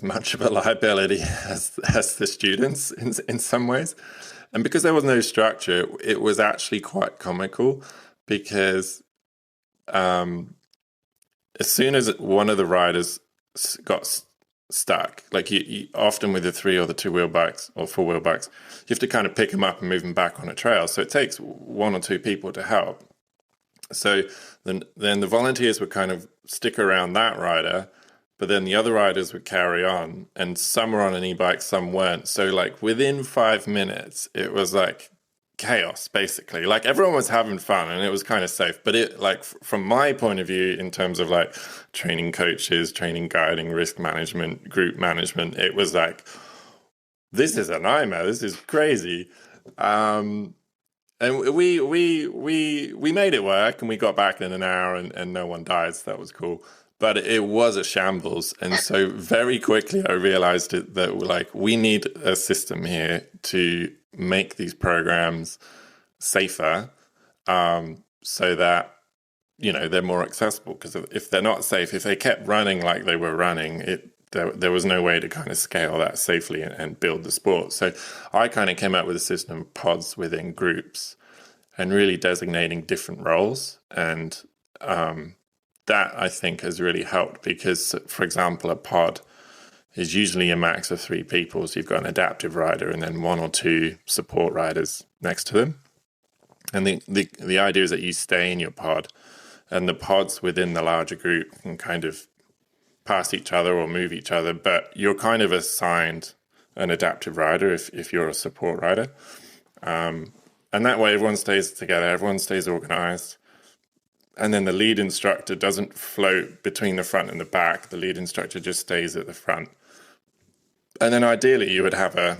much of a liability as the students in some ways. And because there was no structure, it was actually quite comical, because as soon as one of the riders got stuck, like you often with the 3 or the 2-wheel bikes or 4-wheel bikes, you have to kind of pick them up and move them back on a trail. So it takes 1 or 2 people to help. So then the volunteers would kind of stick around that rider, but then the other riders would carry on, and some were on an e-bike, some weren't. So like within 5 minutes, it was like chaos, basically. Like everyone was having fun and it was kind of safe. But it, like from my point of view, in terms of like training coaches, training guiding, risk management, group management, it was like, this is a nightmare. This is crazy. And we made it work, and we got back in an hour, and no one died. So that was cool. But it was a shambles. And so very quickly I realized that like we need a system here to make these programs safer, so that, they're more accessible. Because if they're not safe, if they kept running like they were running, there was no way to kind of scale that safely and build the sport. So I kind of came up with a system of pods within groups and really designating different roles. And that I think has really helped, because, for example, a pod is usually a max of 3 people. So you've got an adaptive rider and then 1 or 2 support riders next to them. And the idea is that you stay in your pod, and the pods within the larger group can kind of pass each other or move each other, but you're kind of assigned an adaptive rider if you're a support rider. And that way everyone stays together, everyone stays organized. And then the lead instructor doesn't float between the front and the back. The lead instructor just stays at the front. And then ideally you would have a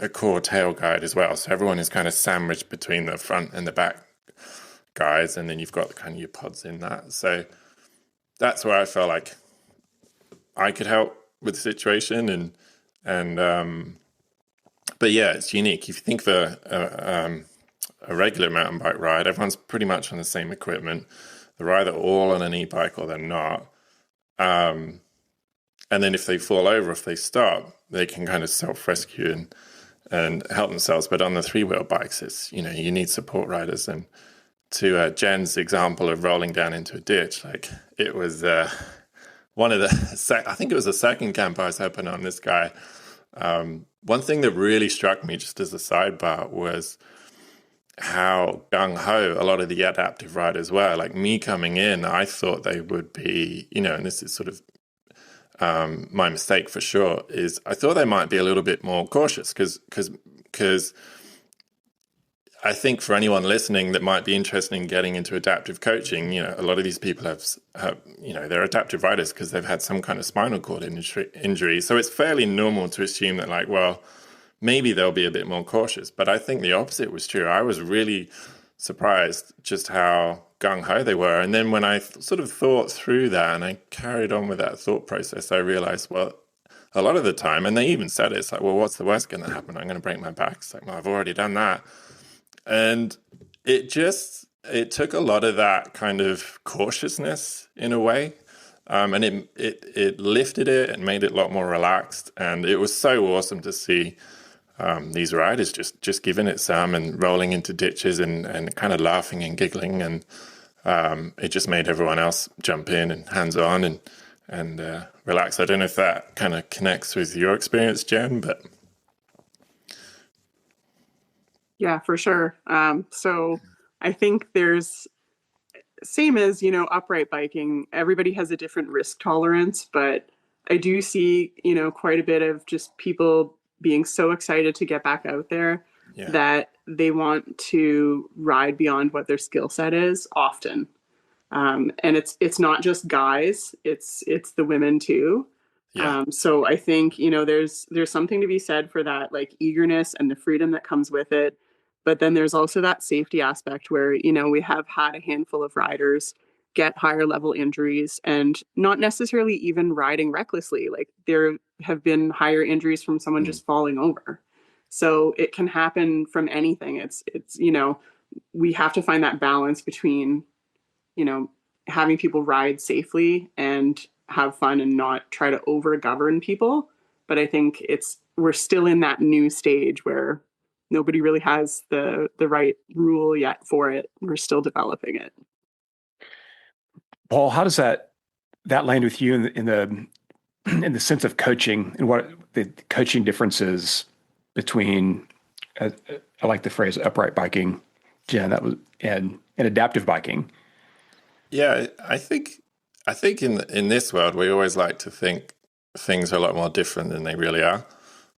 core tail guide as well. So everyone is kind of sandwiched between the front and the back guides. And then you've got kind of your pods in that. So that's where I felt like I could help with the situation. But yeah, it's unique. If you think of a regular mountain bike ride, everyone's pretty much on the same equipment. They're either all on an e-bike or they're not. And then if they fall over, if they stop, they can kind of self-rescue and help themselves. But on the 3-wheel bikes, it's, you need support riders. And to Jen's example of rolling down into a ditch, like it was one of the, I think it was the second camp I was helping on this guy. One thing that really struck me, just as a sidebar, was how gung-ho a lot of the adaptive riders were. Like me coming in, I thought they would be, and this is sort of my mistake for sure, is I thought they might be a little bit more cautious, because I think for anyone listening that might be interested in getting into adaptive coaching, a lot of these people have they're adaptive riders because they've had some kind of spinal cord injury. So it's fairly normal to assume that, like, well, maybe they'll be a bit more cautious. But I think the opposite was true. I was really surprised just how gung-ho they were. And then when I sort of thought through that and I carried on with that thought process, I realized, well, a lot of the time, and they even said it, it's like, well, what's the worst going to happen? I'm going to break my back. It's like, well, I've already done that. And it took a lot of that kind of cautiousness in a way. And it lifted it and made it a lot more relaxed. And it was so awesome to see these riders just giving it some and rolling into ditches and kind of laughing and giggling. And it just made everyone else jump in and hands on. relax. I don't know if that kind of connects with your experience, Jen, but Yeah, for sure. So I think there's same as, upright biking, everybody has a different risk tolerance, but I do see, quite a bit of just people being so excited to get back out there yeah, that they want to ride beyond what their skill set is often. And it's not just guys, it's the women too. yeah, So I think, there's something to be said for that, like eagerness and the freedom that comes with it. But then there's also that safety aspect where, we have had a handful of riders get higher level injuries and not necessarily even riding recklessly. Like there have been higher injuries from someone just falling over. So it can happen from anything. We have to find that balance between, you know, having people ride safely and have fun and not try to over govern people. But I think we're still in that new stage where nobody really has the right rule yet for it. We're still developing it. Paul, how does that land with you in the sense of coaching and what the coaching differences between I like the phrase upright biking, Jen, and adaptive biking? yeah. I think in this world we always like to think things are a lot more different than they really are.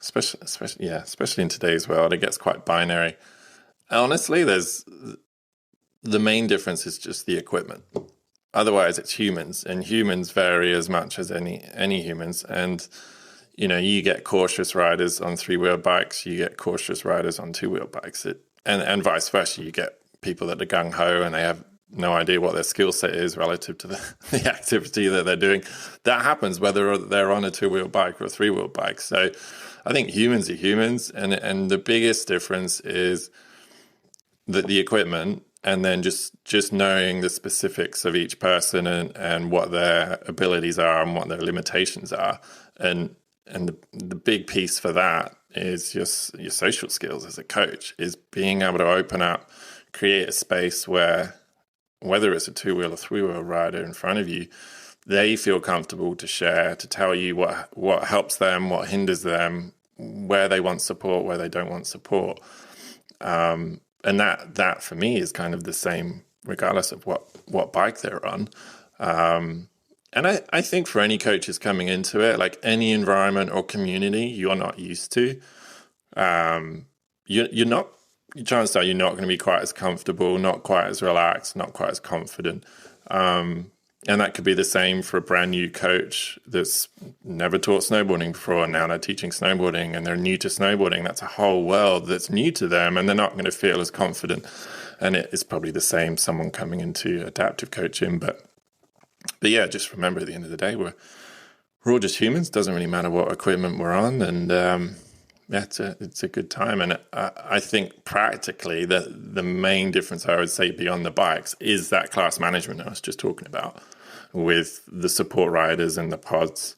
Especially in today's world, it gets quite binary. Honestly, the main difference is just the equipment. Otherwise, it's humans, and humans vary as much as any humans. And you get cautious riders on 3-wheel bikes, you get cautious riders on 2-wheel bikes, and vice versa. You get people that are gung ho and they have no idea what their skill set is relative to the activity that they're doing. That happens whether they're on a 2-wheel bike or a 3-wheel bike. So I think humans are humans, and the biggest difference is that the equipment, and then just knowing the specifics of each person and what their abilities are and what their limitations are. And the big piece for that is just your social skills as a coach, is being able to open up, create a space where, whether it's a 2-wheel or 3-wheel rider in front of you, they feel comfortable to share, to tell you what helps them, what hinders them, where they want support, where they don't want support. And that for me is kind of the same regardless of what bike they're on. And I think for any coaches coming into it, like any environment or community you're not used to, chances are you're not going to be quite as comfortable, not quite as relaxed, not quite as confident. And that could be the same for a brand new coach that's never taught snowboarding before, and now they're teaching snowboarding and they're new to snowboarding. That's a whole world that's new to them, and they're not going to feel as confident. And it's probably the same someone coming into adaptive coaching. But yeah, just remember at the end of the day, we're all just humans. Doesn't really matter what equipment we're on, and it's a good time. And I think practically the main difference I would say beyond the bikes is that class management I was just talking about with the support riders and the pods.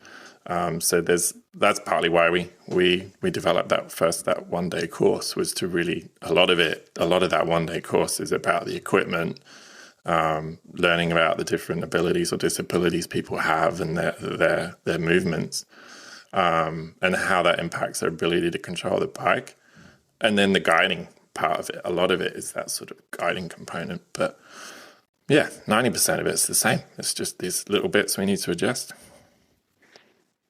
So that's partly why we developed that 1-day course, was to really, a lot of that 1-day course is about the equipment, learning about the different abilities or disabilities people have and their movements. And how that impacts their ability to control the bike. And then the guiding part of it, a lot of it is that sort of guiding component. But yeah, 90% of it's the same. It's just these little bits we need to adjust.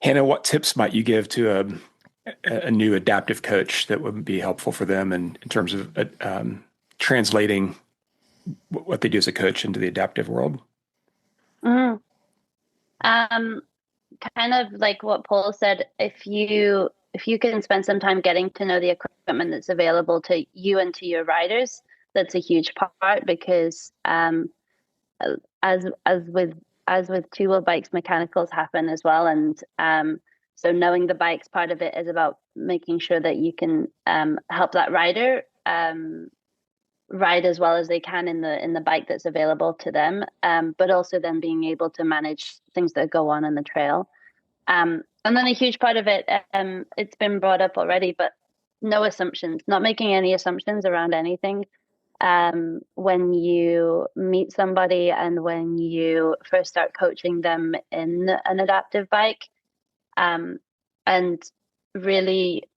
Hannah, what tips might you give to a new adaptive coach that would be helpful for them in terms of translating what they do as a coach into the adaptive world? Mm. Kind of like what Paul said, if you can spend some time getting to know the equipment that's available to you and to your riders, that's a huge part, because as with 2-wheel bikes, mechanicals happen as well, and so knowing the bikes part of it is about making sure that you can help that rider ride as well as they can in the bike that's available to them, but also then being able to manage things that go on the trail. And then a huge part of it, it's been brought up already, but no assumptions, not making any assumptions around anything. when you meet somebody and when you first start coaching them in an adaptive bike, and really,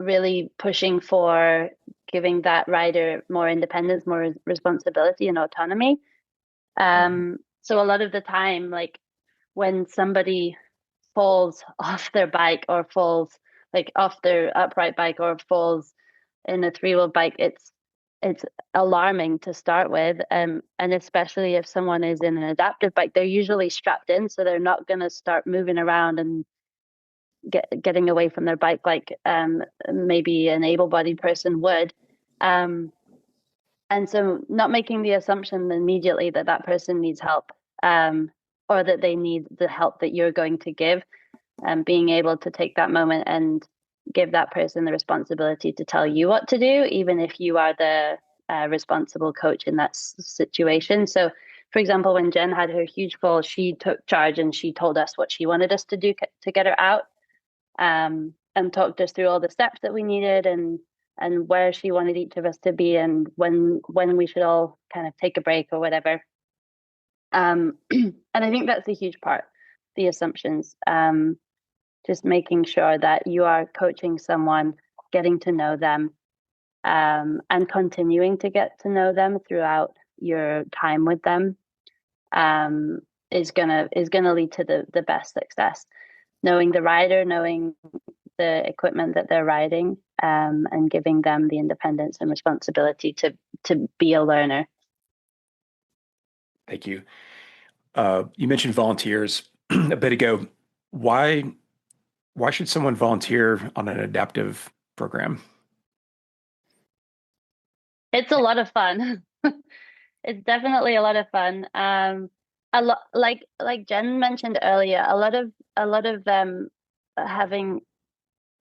really pushing for giving that rider more independence, more responsibility and autonomy. So a lot of the time, like when somebody falls off their bike or falls like off their upright bike or falls in a three-wheel bike, it's alarming to start with, and especially if someone is in an adaptive bike, they're usually strapped in, so they're not going to start moving around and getting away from their bike like maybe an able-bodied person would. And so not making the assumption immediately that that person needs help, or that they need the help that you're going to give, and being able to take that moment and give that person the responsibility to tell you what to do, even if you are the responsible coach in that situation. So, for example, when Jen had her huge fall, she took charge and she told us what she wanted us to do to get her out, and talked us through all the steps that we needed and where she wanted each of us to be and when we should all kind of take a break or whatever. And I think that's a huge part, the assumptions. Just making sure that you are coaching someone, getting to know them, and continuing to get to know them throughout your time with them, is gonna lead to the best success. Knowing the rider, knowing the equipment that they're riding, and giving them the independence and responsibility to be a learner. Thank you. You mentioned volunteers a bit ago. Why should someone volunteer on an adaptive program? It's a lot of fun. It's definitely a lot of fun. A lot like Jen mentioned earlier, a lot of having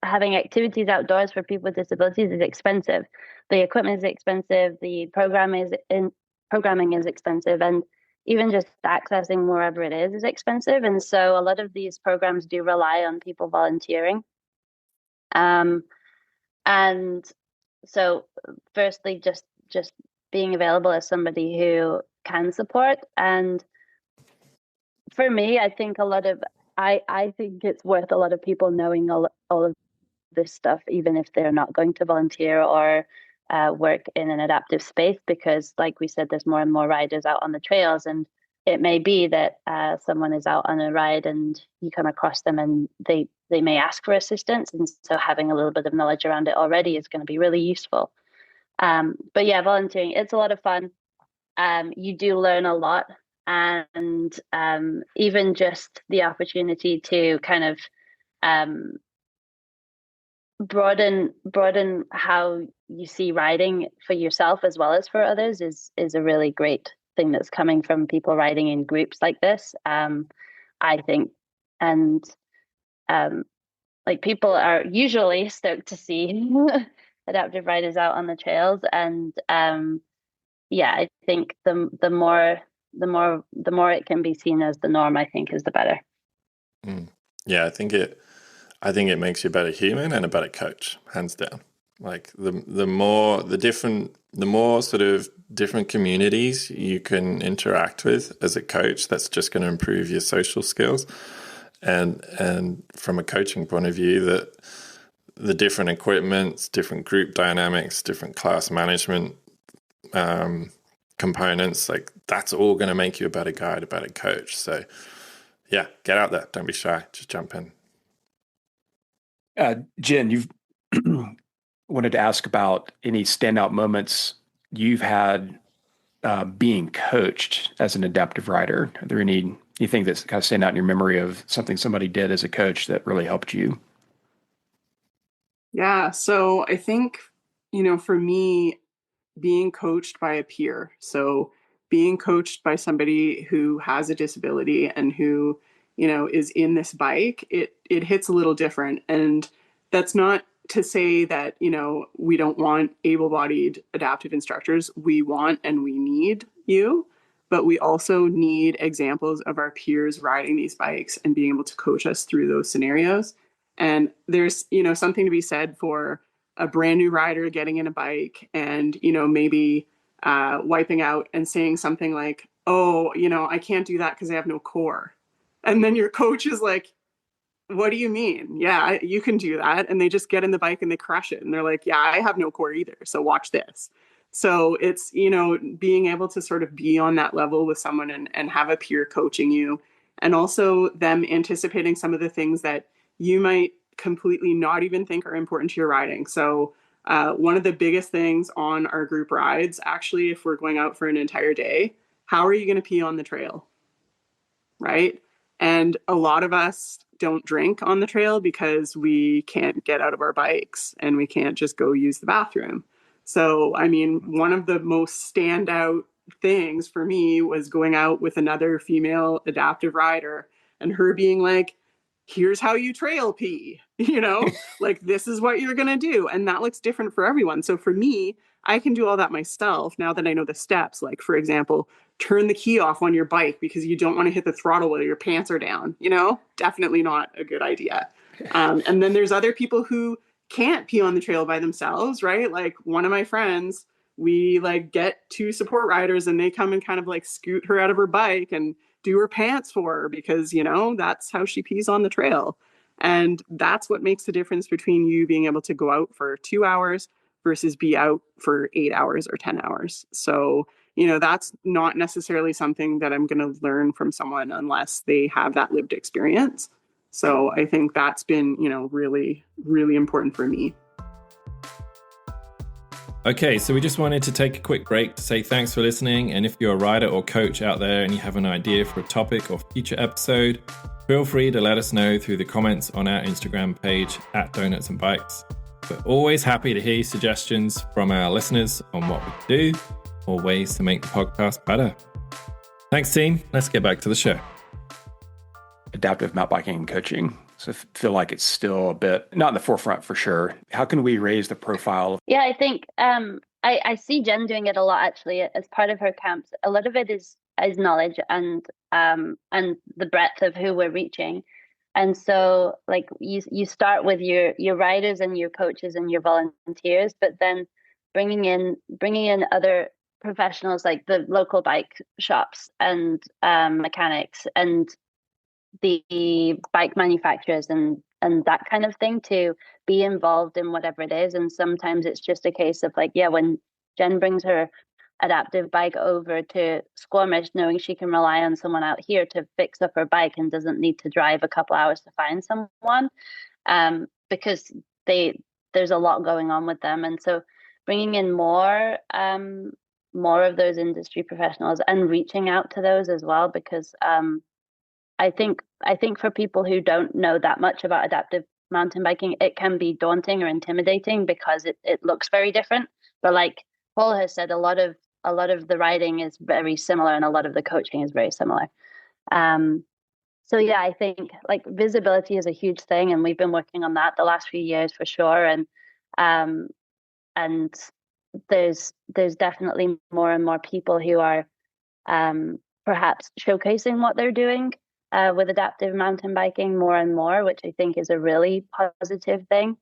activities outdoors for people with disabilities is expensive. The equipment is expensive. The programming is expensive, and even just accessing wherever it is expensive. And so a lot of these programs do rely on people volunteering. And so firstly, just being available as somebody who can support. And for me, I think I think it's worth a lot of people knowing all of this stuff, even if they're not going to volunteer or work in an adaptive space, because like we said, there's more and more riders out on the trails, and it may be that someone is out on a ride and you come across them and they may ask for assistance, and so having a little bit of knowledge around it already is going to be really useful. But yeah, volunteering, it's a lot of fun. You do learn a lot, and even just the opportunity to kind of broaden how you see riding for yourself as well as for others is a really great thing that's coming from people riding in groups like this, I think. And like people are usually stoked to see adaptive riders out on the trails, and yeah, I think the more it can be seen as the norm, I think, is the better. Yeah, I think it makes you a better human and a better coach, hands down. Like the more sort of different communities you can interact with as a coach, that's just going to improve your social skills. And from a coaching point of view, that the different equipments, different group dynamics, different class management components, like that's all going to make you a better guide, a better coach. So yeah, get out there. Don't be shy. Just jump in. Jen, you've wanted to ask about any standout moments you've had being coached as an adaptive rider. Are there anything that's kind of stand out in your memory of something somebody did as a coach that really helped you? Yeah, so I think, for me, being coached by a peer, so being coached by somebody who has a disability and who, is in this bike, it hits a little different. And that's not to say that, we don't want able-bodied adaptive instructors. We want and we need you, but we also need examples of our peers riding these bikes and being able to coach us through those scenarios. And there's, something to be said for a brand new rider getting in a bike and, maybe wiping out and saying something like, oh, I can't do that because I have no core. And then your coach is like, what do you mean? Yeah, you can do that. And they just get in the bike and they crush it. And they're like, yeah, I have no core either. So watch this. So it's, being able to sort of be on that level with someone and have a peer coaching you, and also them anticipating some of the things that you might completely not even think are important to your riding. So one of the biggest things on our group rides, actually, if we're going out for an entire day, how are you going to pee on the trail? Right? And a lot of us don't drink on the trail because we can't get out of our bikes and we can't just go use the bathroom. So, I mean, one of the most standout things for me was going out with another female adaptive rider and her being like, here's how you trail pee, like this is what you're going to do. And that looks different for everyone. So for me, I can do all that myself now that I know the steps. Like, for example, turn the key off on your bike because you don't want to hit the throttle while your pants are down, definitely not a good idea. And then there's other people who can't pee on the trail by themselves, right? Like one of my friends, we like get two support riders and they come and kind of like scoot her out of her bike and do her pants for her because, that's how she pees on the trail. And that's what makes the difference between you being able to go out for 2 hours versus be out for 8 hours or 10 hours. So, that's not necessarily something that I'm going to learn from someone unless they have that lived experience. So I think that's been, really, really important for me. Okay, so we just wanted to take a quick break to say thanks for listening. And if you're a rider or coach out there and you have an idea for a topic or future episode, feel free to let us know through the comments on our Instagram page @DonutsAndBikes. We're always happy to hear suggestions from our listeners on what we can do or ways to make the podcast better. Thanks, team. Let's get back to the show. Adaptive mountain biking and coaching. So I feel like it's still a bit, not in the forefront for sure. How can we raise the profile? Yeah, I think I see Jen doing it a lot actually as part of her camps. A lot of it is knowledge and the breadth of who we're reaching. And so like you start with your riders and your coaches and your volunteers, but then bringing in other professionals like the local bike shops and mechanics and the bike manufacturers and that kind of thing to be involved in whatever it is. And sometimes it's just a case of like, yeah, when Jen brings her adaptive bike over to Squamish, knowing she can rely on someone out here to fix up her bike and doesn't need to drive a couple hours to find someone, because there's a lot going on with them. And so bringing in more of those industry professionals and reaching out to those as well, because I think for people who don't know that much about adaptive mountain biking, it can be daunting or intimidating because it looks very different. But like Paul has said, a lot of the riding is very similar and a lot of the coaching is very similar. So yeah, I think like visibility is a huge thing, and we've been working on that the last few years for sure. And there's definitely more and more people who are perhaps showcasing what they're doing with adaptive mountain biking more and more, which I think is a really positive thing.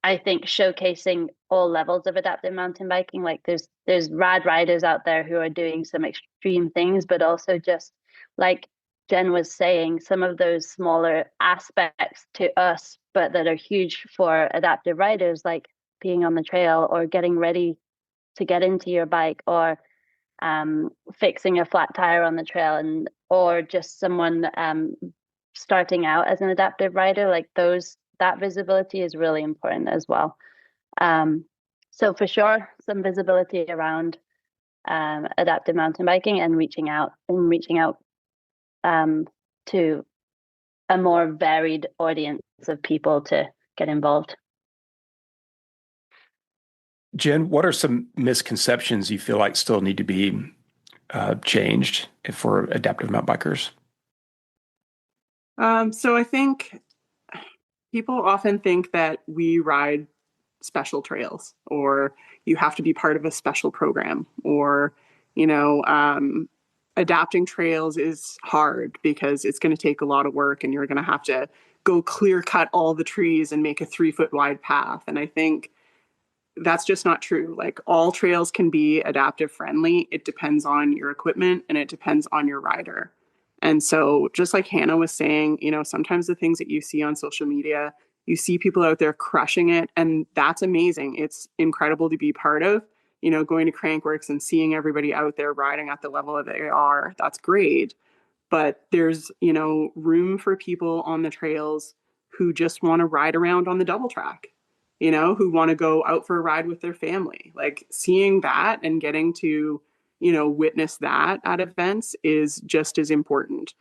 I think showcasing all levels of adaptive mountain biking, like there's rad riders out there who are doing some extreme things, but also just like Jen was saying, some of those smaller aspects to us, but that are huge for adaptive riders, like being on the trail or getting ready to get into your bike, or fixing a flat tire on the trail, or just someone starting out as an adaptive rider, like that visibility is really important as well. So for sure, some visibility around adaptive mountain biking and reaching out to a more varied audience of people to get involved. Jen, what are some misconceptions you feel like still need to be changed for adaptive mountain bikers? So I think people often think that we ride special trails, or you have to be part of a special program, or, adapting trails is hard because it's going to take a lot of work and you're going to have to go clear cut all the trees and make a 3-foot wide path. And I think that's just not true. Like, all trails can be adaptive friendly. It depends on your equipment and it depends on your rider. And so, just like Hannah was saying, sometimes the things that you see on social media, you see people out there crushing it, and that's amazing. It's incredible to be part of, going to Crankworks and seeing everybody out there riding at the level that they are. That's great. But there's, room for people on the trails who just want to ride around on the double track, who want to go out for a ride with their family. Like, seeing that and getting to, witness that at events is just as important.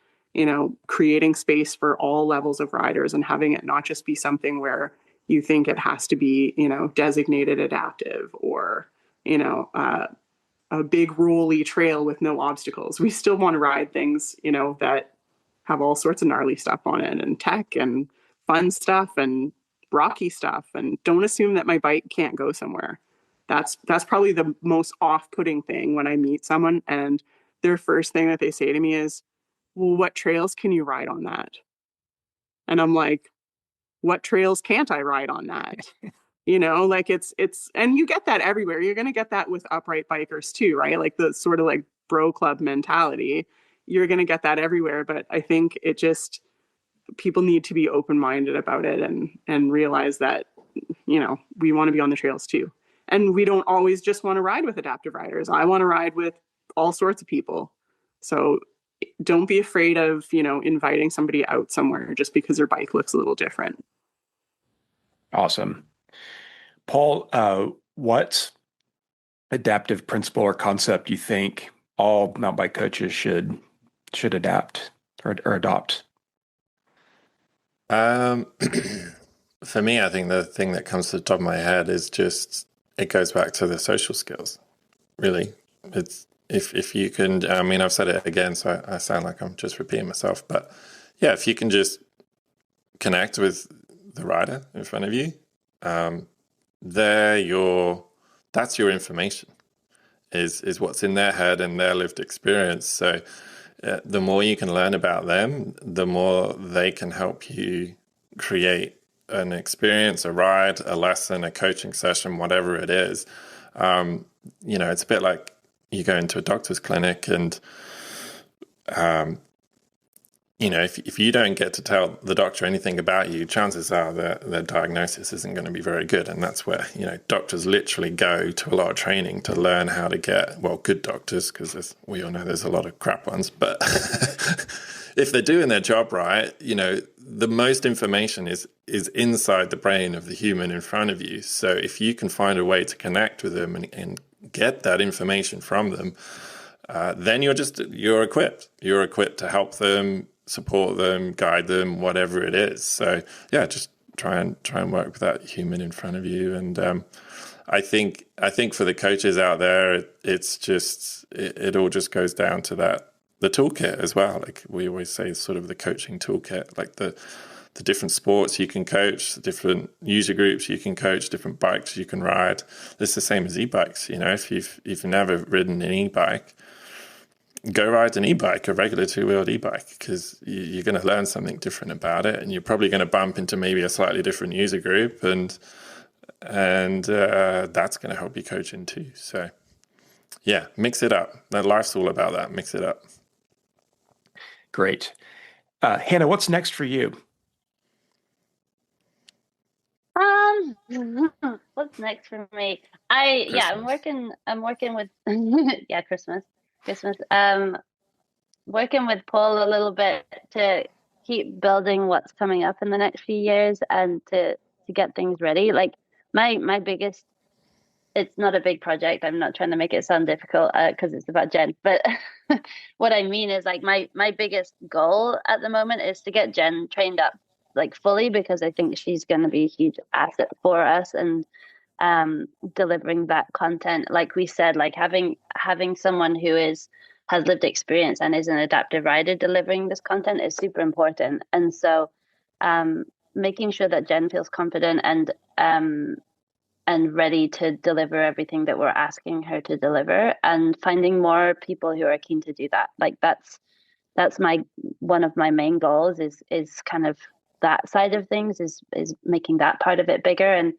Creating space for all levels of riders and having it not just be something where you think it has to be, designated adaptive or, a big rolly trail with no obstacles. We still want to ride things, that have all sorts of gnarly stuff on it and tech and fun stuff and rocky stuff. And don't assume that my bike can't go somewhere. That's probably the most off-putting thing when I meet someone and their first thing that they say to me is, well, what trails can you ride on that? And I'm like, what trails can't I ride on that? Like, it's and you get that everywhere. You're going to get that with upright bikers too, right? Like, the sort of like bro club mentality, you're going to get that everywhere. But I think people need to be open-minded about it and realize that, we want to be on the trails too. And we don't always just want to ride with adaptive riders. I want to ride with all sorts of people. So don't be afraid of, inviting somebody out somewhere just because their bike looks a little different. Awesome. Paul, what adaptive principle or concept do you think all mountain bike coaches should adapt or adopt? For me, I think the thing that comes to the top of my head is just, it goes back to the social skills, really. It's if you can, I mean, I've said it again, so I sound like I'm just repeating myself, but yeah, if you can just connect with the rider in front of you, that's your information, is what's in their head and their lived experience. So the more you can learn about them, the more they can help you create an experience, a ride, a lesson, a coaching session, whatever it is. It's a bit like you go into a doctor's clinic and, if you don't get to tell the doctor anything about you, chances are that their diagnosis isn't going to be very good. And that's where, doctors literally go to a lot of training to learn how to get, good doctors, because we all know there's a lot of crap ones. But if they're doing their job right, the most information is inside the brain of the human in front of you. So if you can find a way to connect with them and get that information from them, then you're equipped. You're equipped to help them, support them, guide them, whatever it is. So yeah, just try and work with that human in front of you. And I think for the coaches out there, it's just it all just goes down to the toolkit as well. Like we always say, sort of the coaching toolkit, like the different sports you can coach, the different user groups you can coach, different bikes you can ride. It's the same as e-bikes. If you've never ridden an e-bike, go ride an e-bike, a regular two-wheeled e-bike, because you're going to learn something different about it, and you're probably going to bump into maybe a slightly different user group, and that's going to help you coaching too. So yeah, mix it up. That life's all about that. Mix it up. Great. Hannah, what's next for you? What's next for me? I'm working with Christmas. Working with Paul a little bit to keep building what's coming up in the next few years and to get things ready. Like my biggest, it's not a big project. I'm not trying to make it sound difficult because it's about Jen. But what I mean is, like, my biggest goal at the moment is to get Jen trained up like fully, because I think she's going to be a huge asset for us, and delivering that content. Like we said, like having someone who has lived experience and is an adaptive rider delivering this content is super important. And so making sure that Jen feels confident and ready to deliver everything that we're asking her to deliver, and finding more people who are keen to do that. Like that's one of my main goals is kind of that side of things, is making that part of it bigger. And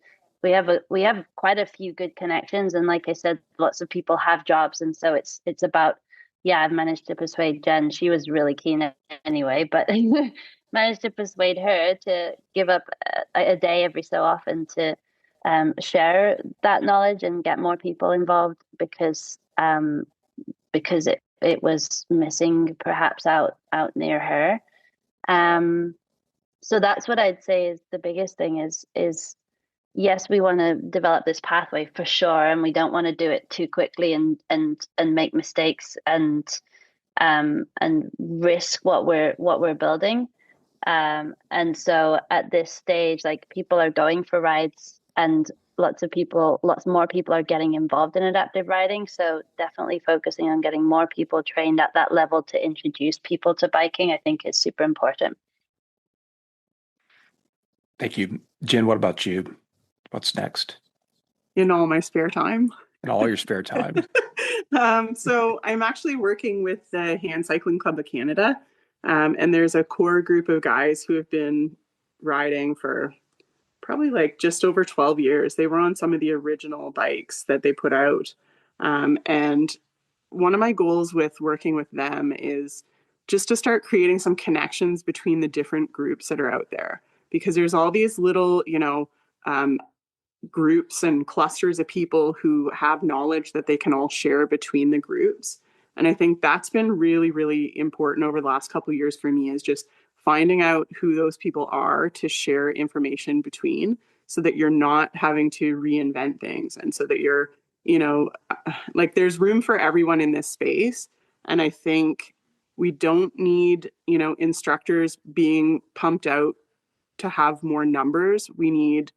we have quite a few good connections, and like I said, lots of people have jobs, and so it's about, yeah, I've managed to persuade Jen. She was really keen anyway, but managed to persuade her to give up a day every so often to share that knowledge and get more people involved, because it was missing perhaps out near her. So that's what I'd say is the biggest thing is yes, we want to develop this pathway for sure, and we don't want to do it too quickly and make mistakes and risk what we're building. And so at this stage, like, people are going for rides, and lots more people are getting involved in adaptive riding. So definitely focusing on getting more people trained at that level to introduce people to biking, I think, is super important. Thank you. Jen, what about you? What's next? In all my spare time. In all your spare time. So I'm actually working with the Hand Cycling Club of Canada. And there's a core group of guys who have been riding for probably like just over 12 years. They were on some of the original bikes that they put out. And one of my goals with working with them is just to start creating some connections between the different groups that are out there, because there's all these little, groups and clusters of people who have knowledge that they can all share between the groups. And I think that's been really, really important over the last couple of years for me, is just finding out who those people are to share information between, so that you're not having to reinvent things, and so that you're, like, there's room for everyone in this space. And I think we don't need, instructors being pumped out to have more numbers. We need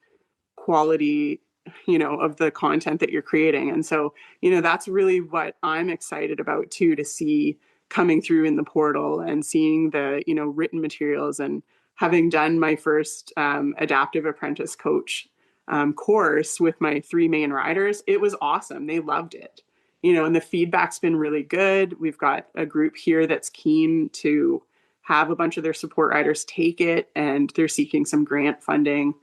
quality, of the content that you're creating. And so, that's really what I'm excited about too, to see coming through in the portal and seeing the, written materials, and having done my first adaptive apprentice coach course with my 3 main riders. It was awesome. They loved it, and the feedback's been really good. We've got a group here that's keen to have a bunch of their support riders take it, and they're seeking some grant funding,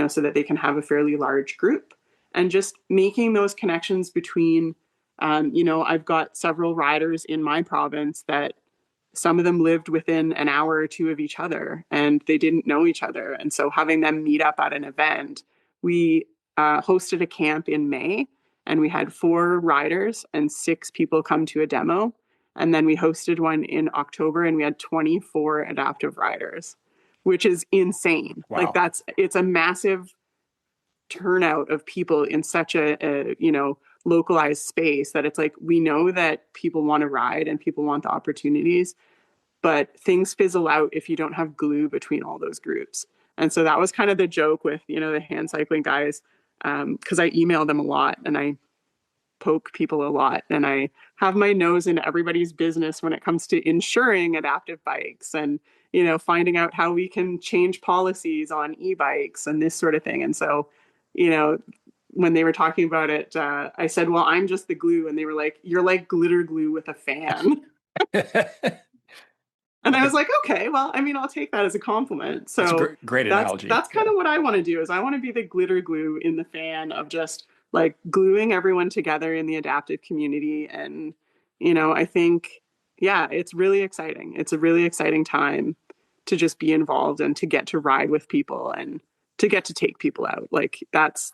so that they can have a fairly large group. And just making those connections between, I've got several riders in my province that some of them lived within an hour or two of each other, and they didn't know each other. And so having them meet up at an event, we hosted a camp in May, and we had 4 riders and 6 people come to a demo. And then we hosted one in October, and we had 24 adaptive riders, which is insane. Wow. Like, it's a massive turnout of people in such a localized space, that it's like, we know that people want to ride and people want the opportunities, but things fizzle out if you don't have glue between all those groups. And so that was kind of the joke with, the hand cycling guys, because I email them a lot and I poke people a lot, and I have my nose in everybody's business when it comes to insuring adaptive bikes, and finding out how we can change policies on e-bikes and this sort of thing. And so, when they were talking about it, I said, well, I'm just the glue. And they were like, you're like glitter glue with a fan. And I was like, okay, well, I'll take that as a compliment. So that's a great analogy. That's kind of what I want to do, is I want to be the glitter glue in the fan of just like gluing everyone together in the adaptive community. And, I think, yeah, it's really exciting. It's a really exciting time to just be involved and to get to ride with people and to get to take people out. Like, that's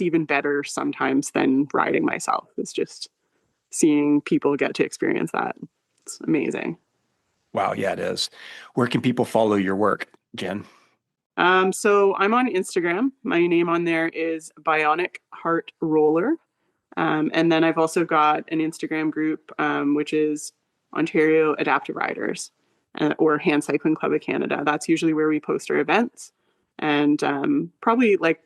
even better sometimes than riding myself. It's just seeing people get to experience that. It's amazing. Wow. Yeah, it is. Where can people follow your work, Jen? So I'm on Instagram. My name on there is Bionic Heart Roller. And then I've also got an Instagram group, which is Ontario Adaptive Riders, or Hand Cycling Club of Canada. That's usually where we post our events. And probably, like,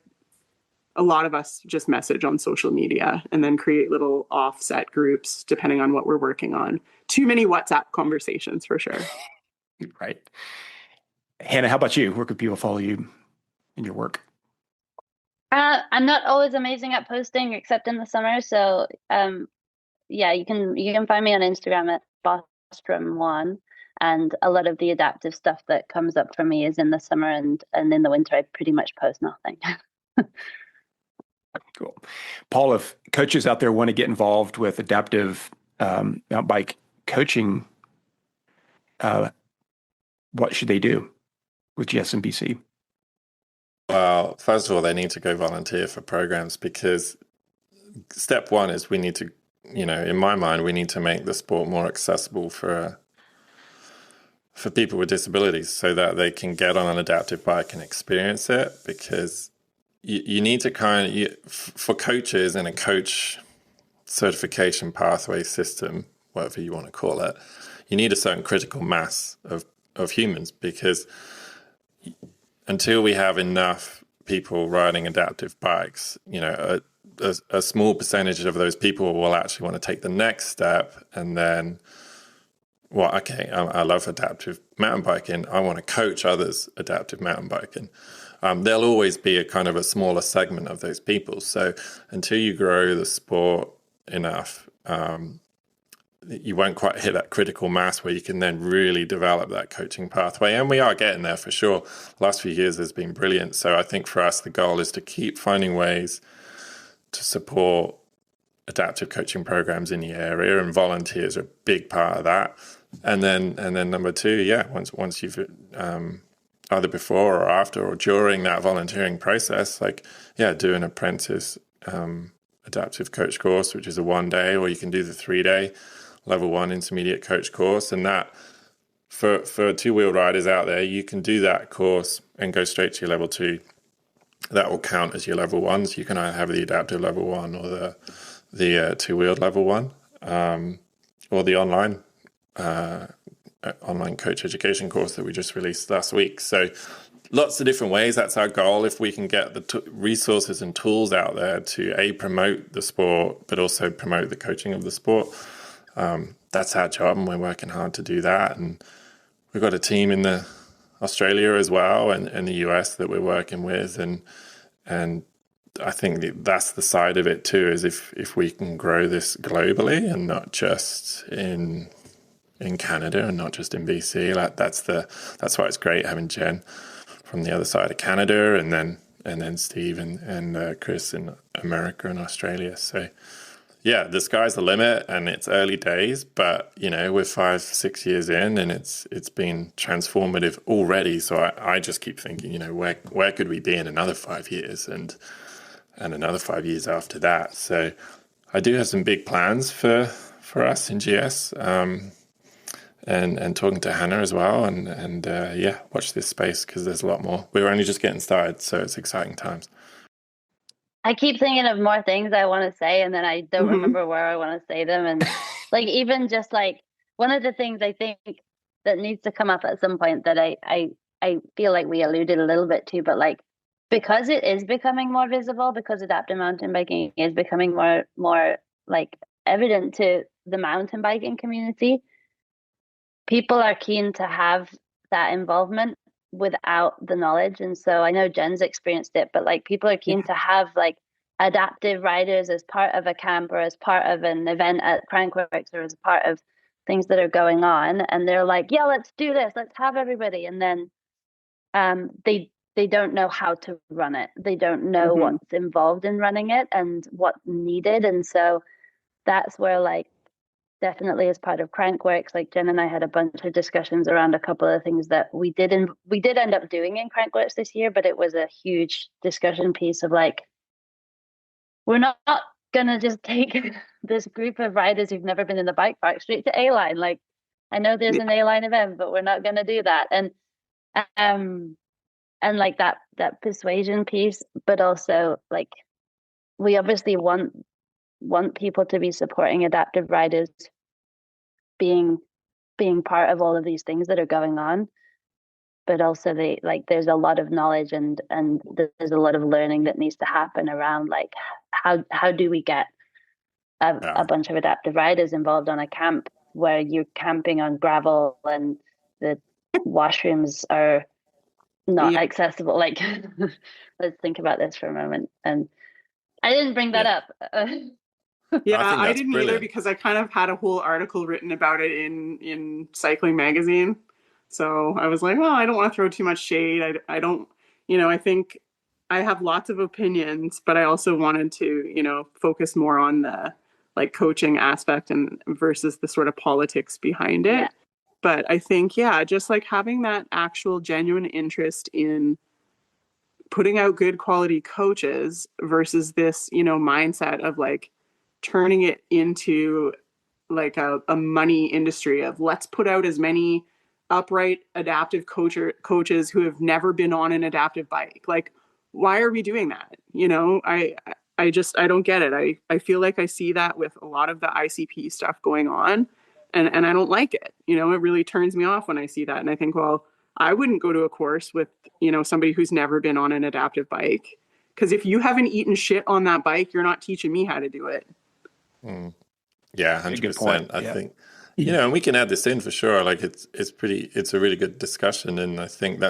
a lot of us just message on social media and then create little offset groups depending on what we're working on. Too many WhatsApp conversations for sure. Right. Hannah, how about you? Where can people follow you in your work? I'm not always amazing at posting, except in the summer. So yeah, you can find me on Instagram at Bostrom1. And a lot of the adaptive stuff that comes up for me is in the summer, and in the winter I pretty much post nothing. Cool. Paul, if coaches out there want to get involved with adaptive mountain bike coaching, what should they do with GSMBC? Well, first of all, they need to go volunteer for programs, because step one is we need to, in my mind, we need to make the sport more accessible for people with disabilities, so that they can get on an adaptive bike and experience it. Because you need to for coaches in a coach certification pathway system, whatever you want to call it, you need a certain critical mass of humans, because until we have enough people riding adaptive bikes, a small percentage of those people will actually want to take the next step, and then, well, okay, I love adaptive mountain biking, I want to coach others adaptive mountain biking. There'll always be a kind of a smaller segment of those people. So until you grow the sport enough, you won't quite hit that critical mass where you can then really develop that coaching pathway. And we are getting there for sure. Last few years has been brilliant. So I think for us, the goal is to keep finding ways to support adaptive coaching programs in the area, and volunteers are a big part of that. And then number two, once you've either before or after or during that volunteering process, do an apprentice adaptive coach course, which is a 1 day, or you can do the 3-day level 1 intermediate coach course. And that for two-wheel riders out there, you can do that course and go straight to your level 2. That will count as your level 1. So you can either have the adaptive level 1 or the two-wheeled level 1, or the online coach education course that we just released last week. So lots of different ways. That's our goal. If we can get the resources and tools out there to promote the sport, but also promote the coaching of the sport, that's our job, and we're working hard to do that. And we've got a team in Australia as well, and the US that we're working with, and I think that's the side of it too, is if we can grow this globally and not just in Canada and not just in BC, that's why it's great having Jen from the other side of Canada, and then Steve and Chris in America and Australia. So yeah, the sky's the limit, and it's early days, but we're 5-6 years in, and it's been transformative already. So I just keep thinking, where could we be in another 5 years, and another 5 years after that. So I do have some big plans for us in GS, and talking to Hannah as well, and watch this space, because there's a lot more. We're only just getting started, so it's exciting times. I keep thinking of more things I want to say, and then I don't remember where I want to say them. And even just one of the things I think that needs to come up at some point that I feel like we alluded a little bit to, but because it is becoming more visible, because adaptive mountain biking is becoming more evident to the mountain biking community, people are keen to have that involvement without the knowledge. And so I know Jen's experienced it, but people are keen to have adaptive riders as part of a camp, or as part of an event at Crankworks, or as part of things that are going on. And they're yeah, let's do this, let's have everybody. And then they don't know how to run it. They don't know what's involved in running it and what's needed. And so that's where definitely as part of Crankworks, Jen and I had a bunch of discussions around a couple of things that we did end up doing in Crankworks this year, but it was a huge discussion piece of we're not gonna just take this group of riders who've never been in the bike park straight to A-Line. I know there's an A-Line event, but we're not gonna do that. And that persuasion piece, but also we obviously want people to be supporting adaptive riders being part of all of these things that are going on, but also there's a lot of knowledge and there's a lot of learning that needs to happen around how do we get a bunch of adaptive riders involved on a camp where you're camping on gravel and the washrooms are not accessible. Let's think about this for a moment. And I didn't bring that up. I didn't either, because I kind of had a whole article written about it in Cycling Magazine. So I was I don't want to throw too much shade. I don't, I think I have lots of opinions, but I also wanted to, focus more on the like coaching aspect and versus the sort of politics behind it. Yeah. But I think, just like having that actual genuine interest in putting out good quality coaches versus this, mindset of like turning it into like a money industry of let's put out as many upright adaptive coaches who have never been on an adaptive bike. Like, why are we doing that? I don't get it. I feel like I see that with a lot of the ICP stuff going on, and I don't like it. It really turns me off when I see that. And I think, well, I wouldn't go to a course with, somebody who's never been on an adaptive bike. Because if you haven't eaten shit on that bike, you're not teaching me how to do it. Yeah, 100%. I think, and we can add this in for sure. Like it's a really good discussion. And I think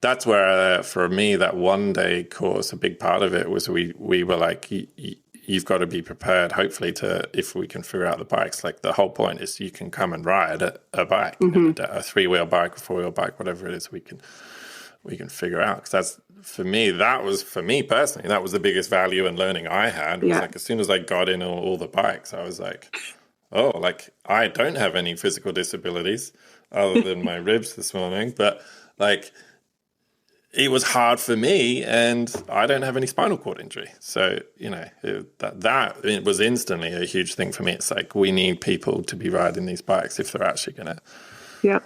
that's where, for me, that 1-day course, a big part of it was we were like, you've got to be prepared, hopefully, if we can figure out the bikes. Like the whole point is you can come and ride a bike, a 3-wheel bike, a 4-wheel bike, whatever it is, we can figure out. Because that's, for me personally, that was the biggest value and learning I had. Was like, as soon as I got in all the bikes, I was like, oh, like I don't have any physical disabilities other than my ribs this morning. But like, it was hard for me, and I don't have any spinal cord injury. So, it was instantly a huge thing for me. It's like, we need people to be riding these bikes if they're actually going to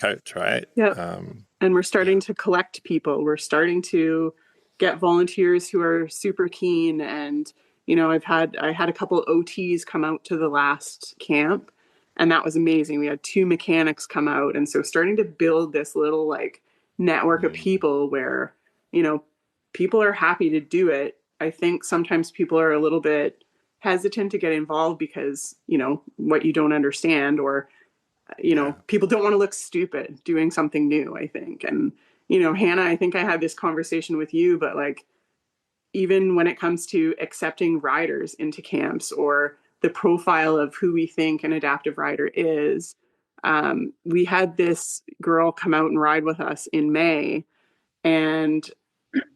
coach, right? Yeah. And we're starting to collect people. We're starting to get volunteers who are super keen. And, I had a couple of OTs come out to the last camp, and that was amazing. We had 2 mechanics come out. And so starting to build this little like network of people where, people are happy to do it. I think sometimes people are a little bit hesitant to get involved because, what you don't understand, or people don't want to look stupid doing something new, I think. And, Hannah, I think I had this conversation with you, but like, even when it comes to accepting riders into camps or the profile of who we think an adaptive rider is, we had this girl come out and ride with us in May, and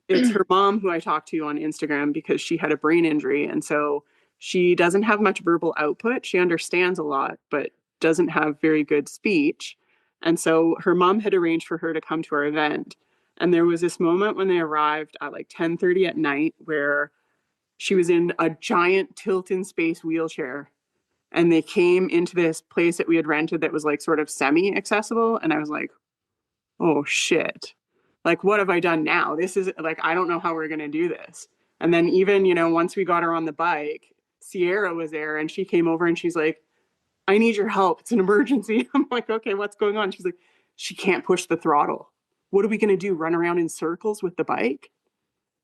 it's her mom who I talked to on Instagram because she had a brain injury. And so she doesn't have much verbal output. She understands a lot, but doesn't have very good speech. And so her mom had arranged for her to come to our event. And there was this moment when they arrived at like 10:30 at night where she was in a giant tilt-in space wheelchair. And they came into this place that we had rented that was like sort of semi-accessible. And I was like, oh shit. Like, what have I done now? This is like, I don't know how we're going to do this. And then even, once we got her on the bike, Sierra was there and she came over and she's like, I need your help. It's an emergency. I'm like, okay, what's going on? She's like, she can't push the throttle. What are we going to do? Run around in circles with the bike?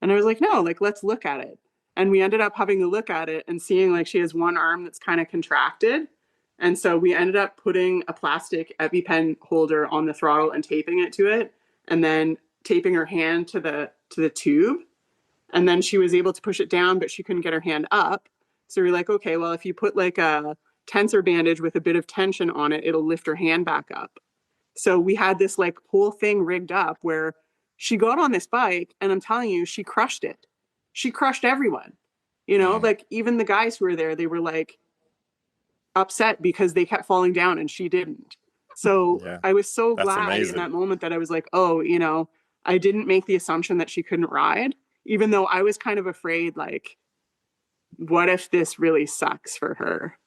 And I was like, no, like, let's look at it. And we ended up having a look at it and seeing like she has one arm that's kind of contracted. And so we ended up putting a plastic EpiPen holder on the throttle and taping it to it, and then taping her hand to the tube. And then she was able to push it down, but she couldn't get her hand up. So we're like, okay, well, if you put like a tensor bandage with a bit of tension on it, it'll lift her hand back up. So we had this like whole thing rigged up where she got on this bike, and I'm telling you, she crushed it. She crushed everyone, like even the guys who were there, they were like upset because they kept falling down and she didn't. So I was so glad in that moment that I was like, oh, I didn't make the assumption that she couldn't ride, even though I was kind of afraid, like, what if this really sucks for her?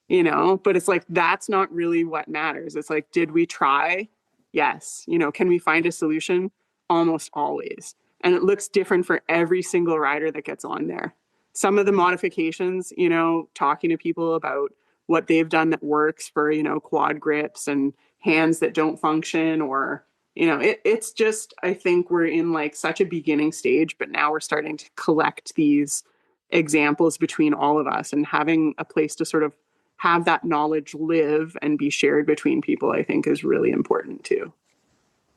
But it's like, that's not really what matters. It's like, did we try? Yes. Can we find a solution? Almost always. And it looks different for every single rider that gets on there. Some of the modifications, talking to people about what they've done that works for, quad grips and hands that don't function, or, it's just, I think we're in like such a beginning stage, but now we're starting to collect these examples between all of us, and having a place to sort of have that knowledge live and be shared between people, I think is really important too.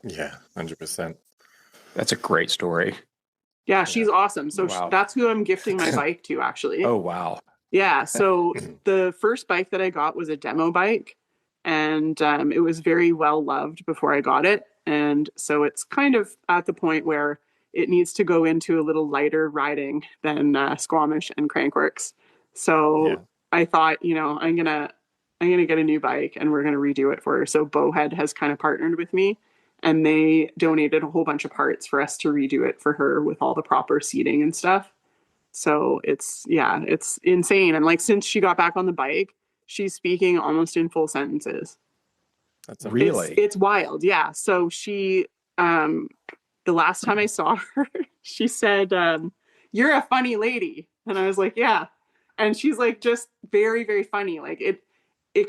Yeah, 100%. That's a great story. Yeah, she's awesome. So that's who I'm gifting my bike to, actually. Oh, wow. Yeah. So the first bike that I got was a demo bike, and it was very well loved before I got it. And so it's kind of at the point where it needs to go into a little lighter riding than Squamish and Crankworks. So I thought, I'm gonna get a new bike and we're gonna redo it for her. So Bowhead has kind of partnered with me, and they donated a whole bunch of parts for us to redo it for her with all the proper seating and stuff. So it's insane. And like, since she got back on the bike, she's speaking almost in full sentences. That's really, it's wild. Yeah. So she, the last time I saw her, she said, "You're a funny lady." And I was like, "Yeah." And she's like, just very, very funny. Like it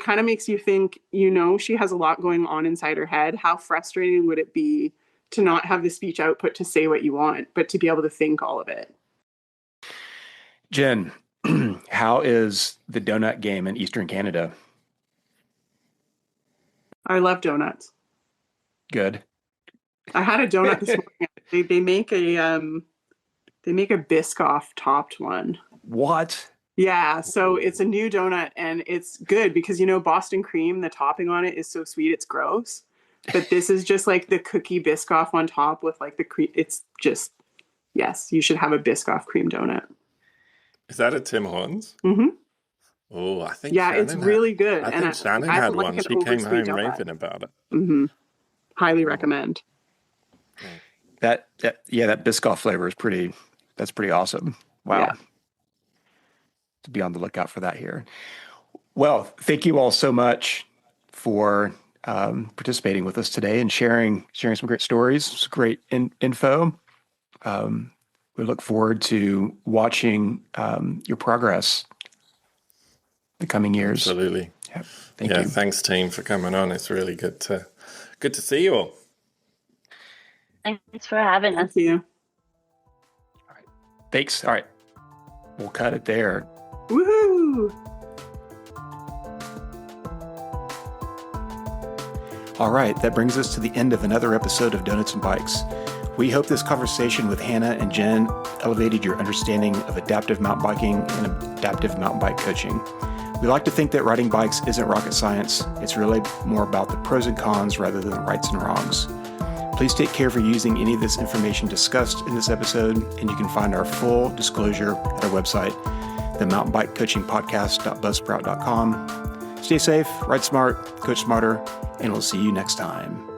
kind of makes you think, she has a lot going on inside her head. How frustrating would it be to not have the speech output to say what you want, but to be able to think all of it? Jen, how is the donut game in Eastern Canada? I love donuts. Good. I had a donut this morning. They make a Biscoff topped one. What? Yeah, so it's a new donut and it's good because Boston cream, the topping on it is so sweet it's gross. But this is just like the cookie Biscoff on top with like the cream. It's just, yes, you should have a Biscoff cream donut. Is that at Tim Hortons? Mm-hmm. Oh, I think it's really good. I think Shannon had one. She came home donut. raving about it. Mm-hmm. Highly recommend. That Biscoff flavor is pretty awesome. Wow. Yeah. To be on the lookout for that here. Well, thank you all so much for participating with us today and sharing some great stories, some great info. We look forward to watching your progress the coming years. Absolutely. Yep. Thank you. Thanks, team, for coming on. It's really good to see you all. Thanks for having us. Thank you. All right. Thanks. All right. We'll cut it there. Woohoo! All right, that brings us to the end of another episode of Donuts and Bikes. We hope this conversation with Hannah and Jen elevated your understanding of adaptive mountain biking and adaptive mountain bike coaching. We like to think that riding bikes isn't rocket science. It's really more about the pros and cons rather than the rights and wrongs. Please take care for using any of this information discussed in this episode, and you can find our full disclosure at our website, themountainbikecoachingpodcast.buzzsprout.com. Stay safe, ride smart, coach smarter, and we'll see you next time.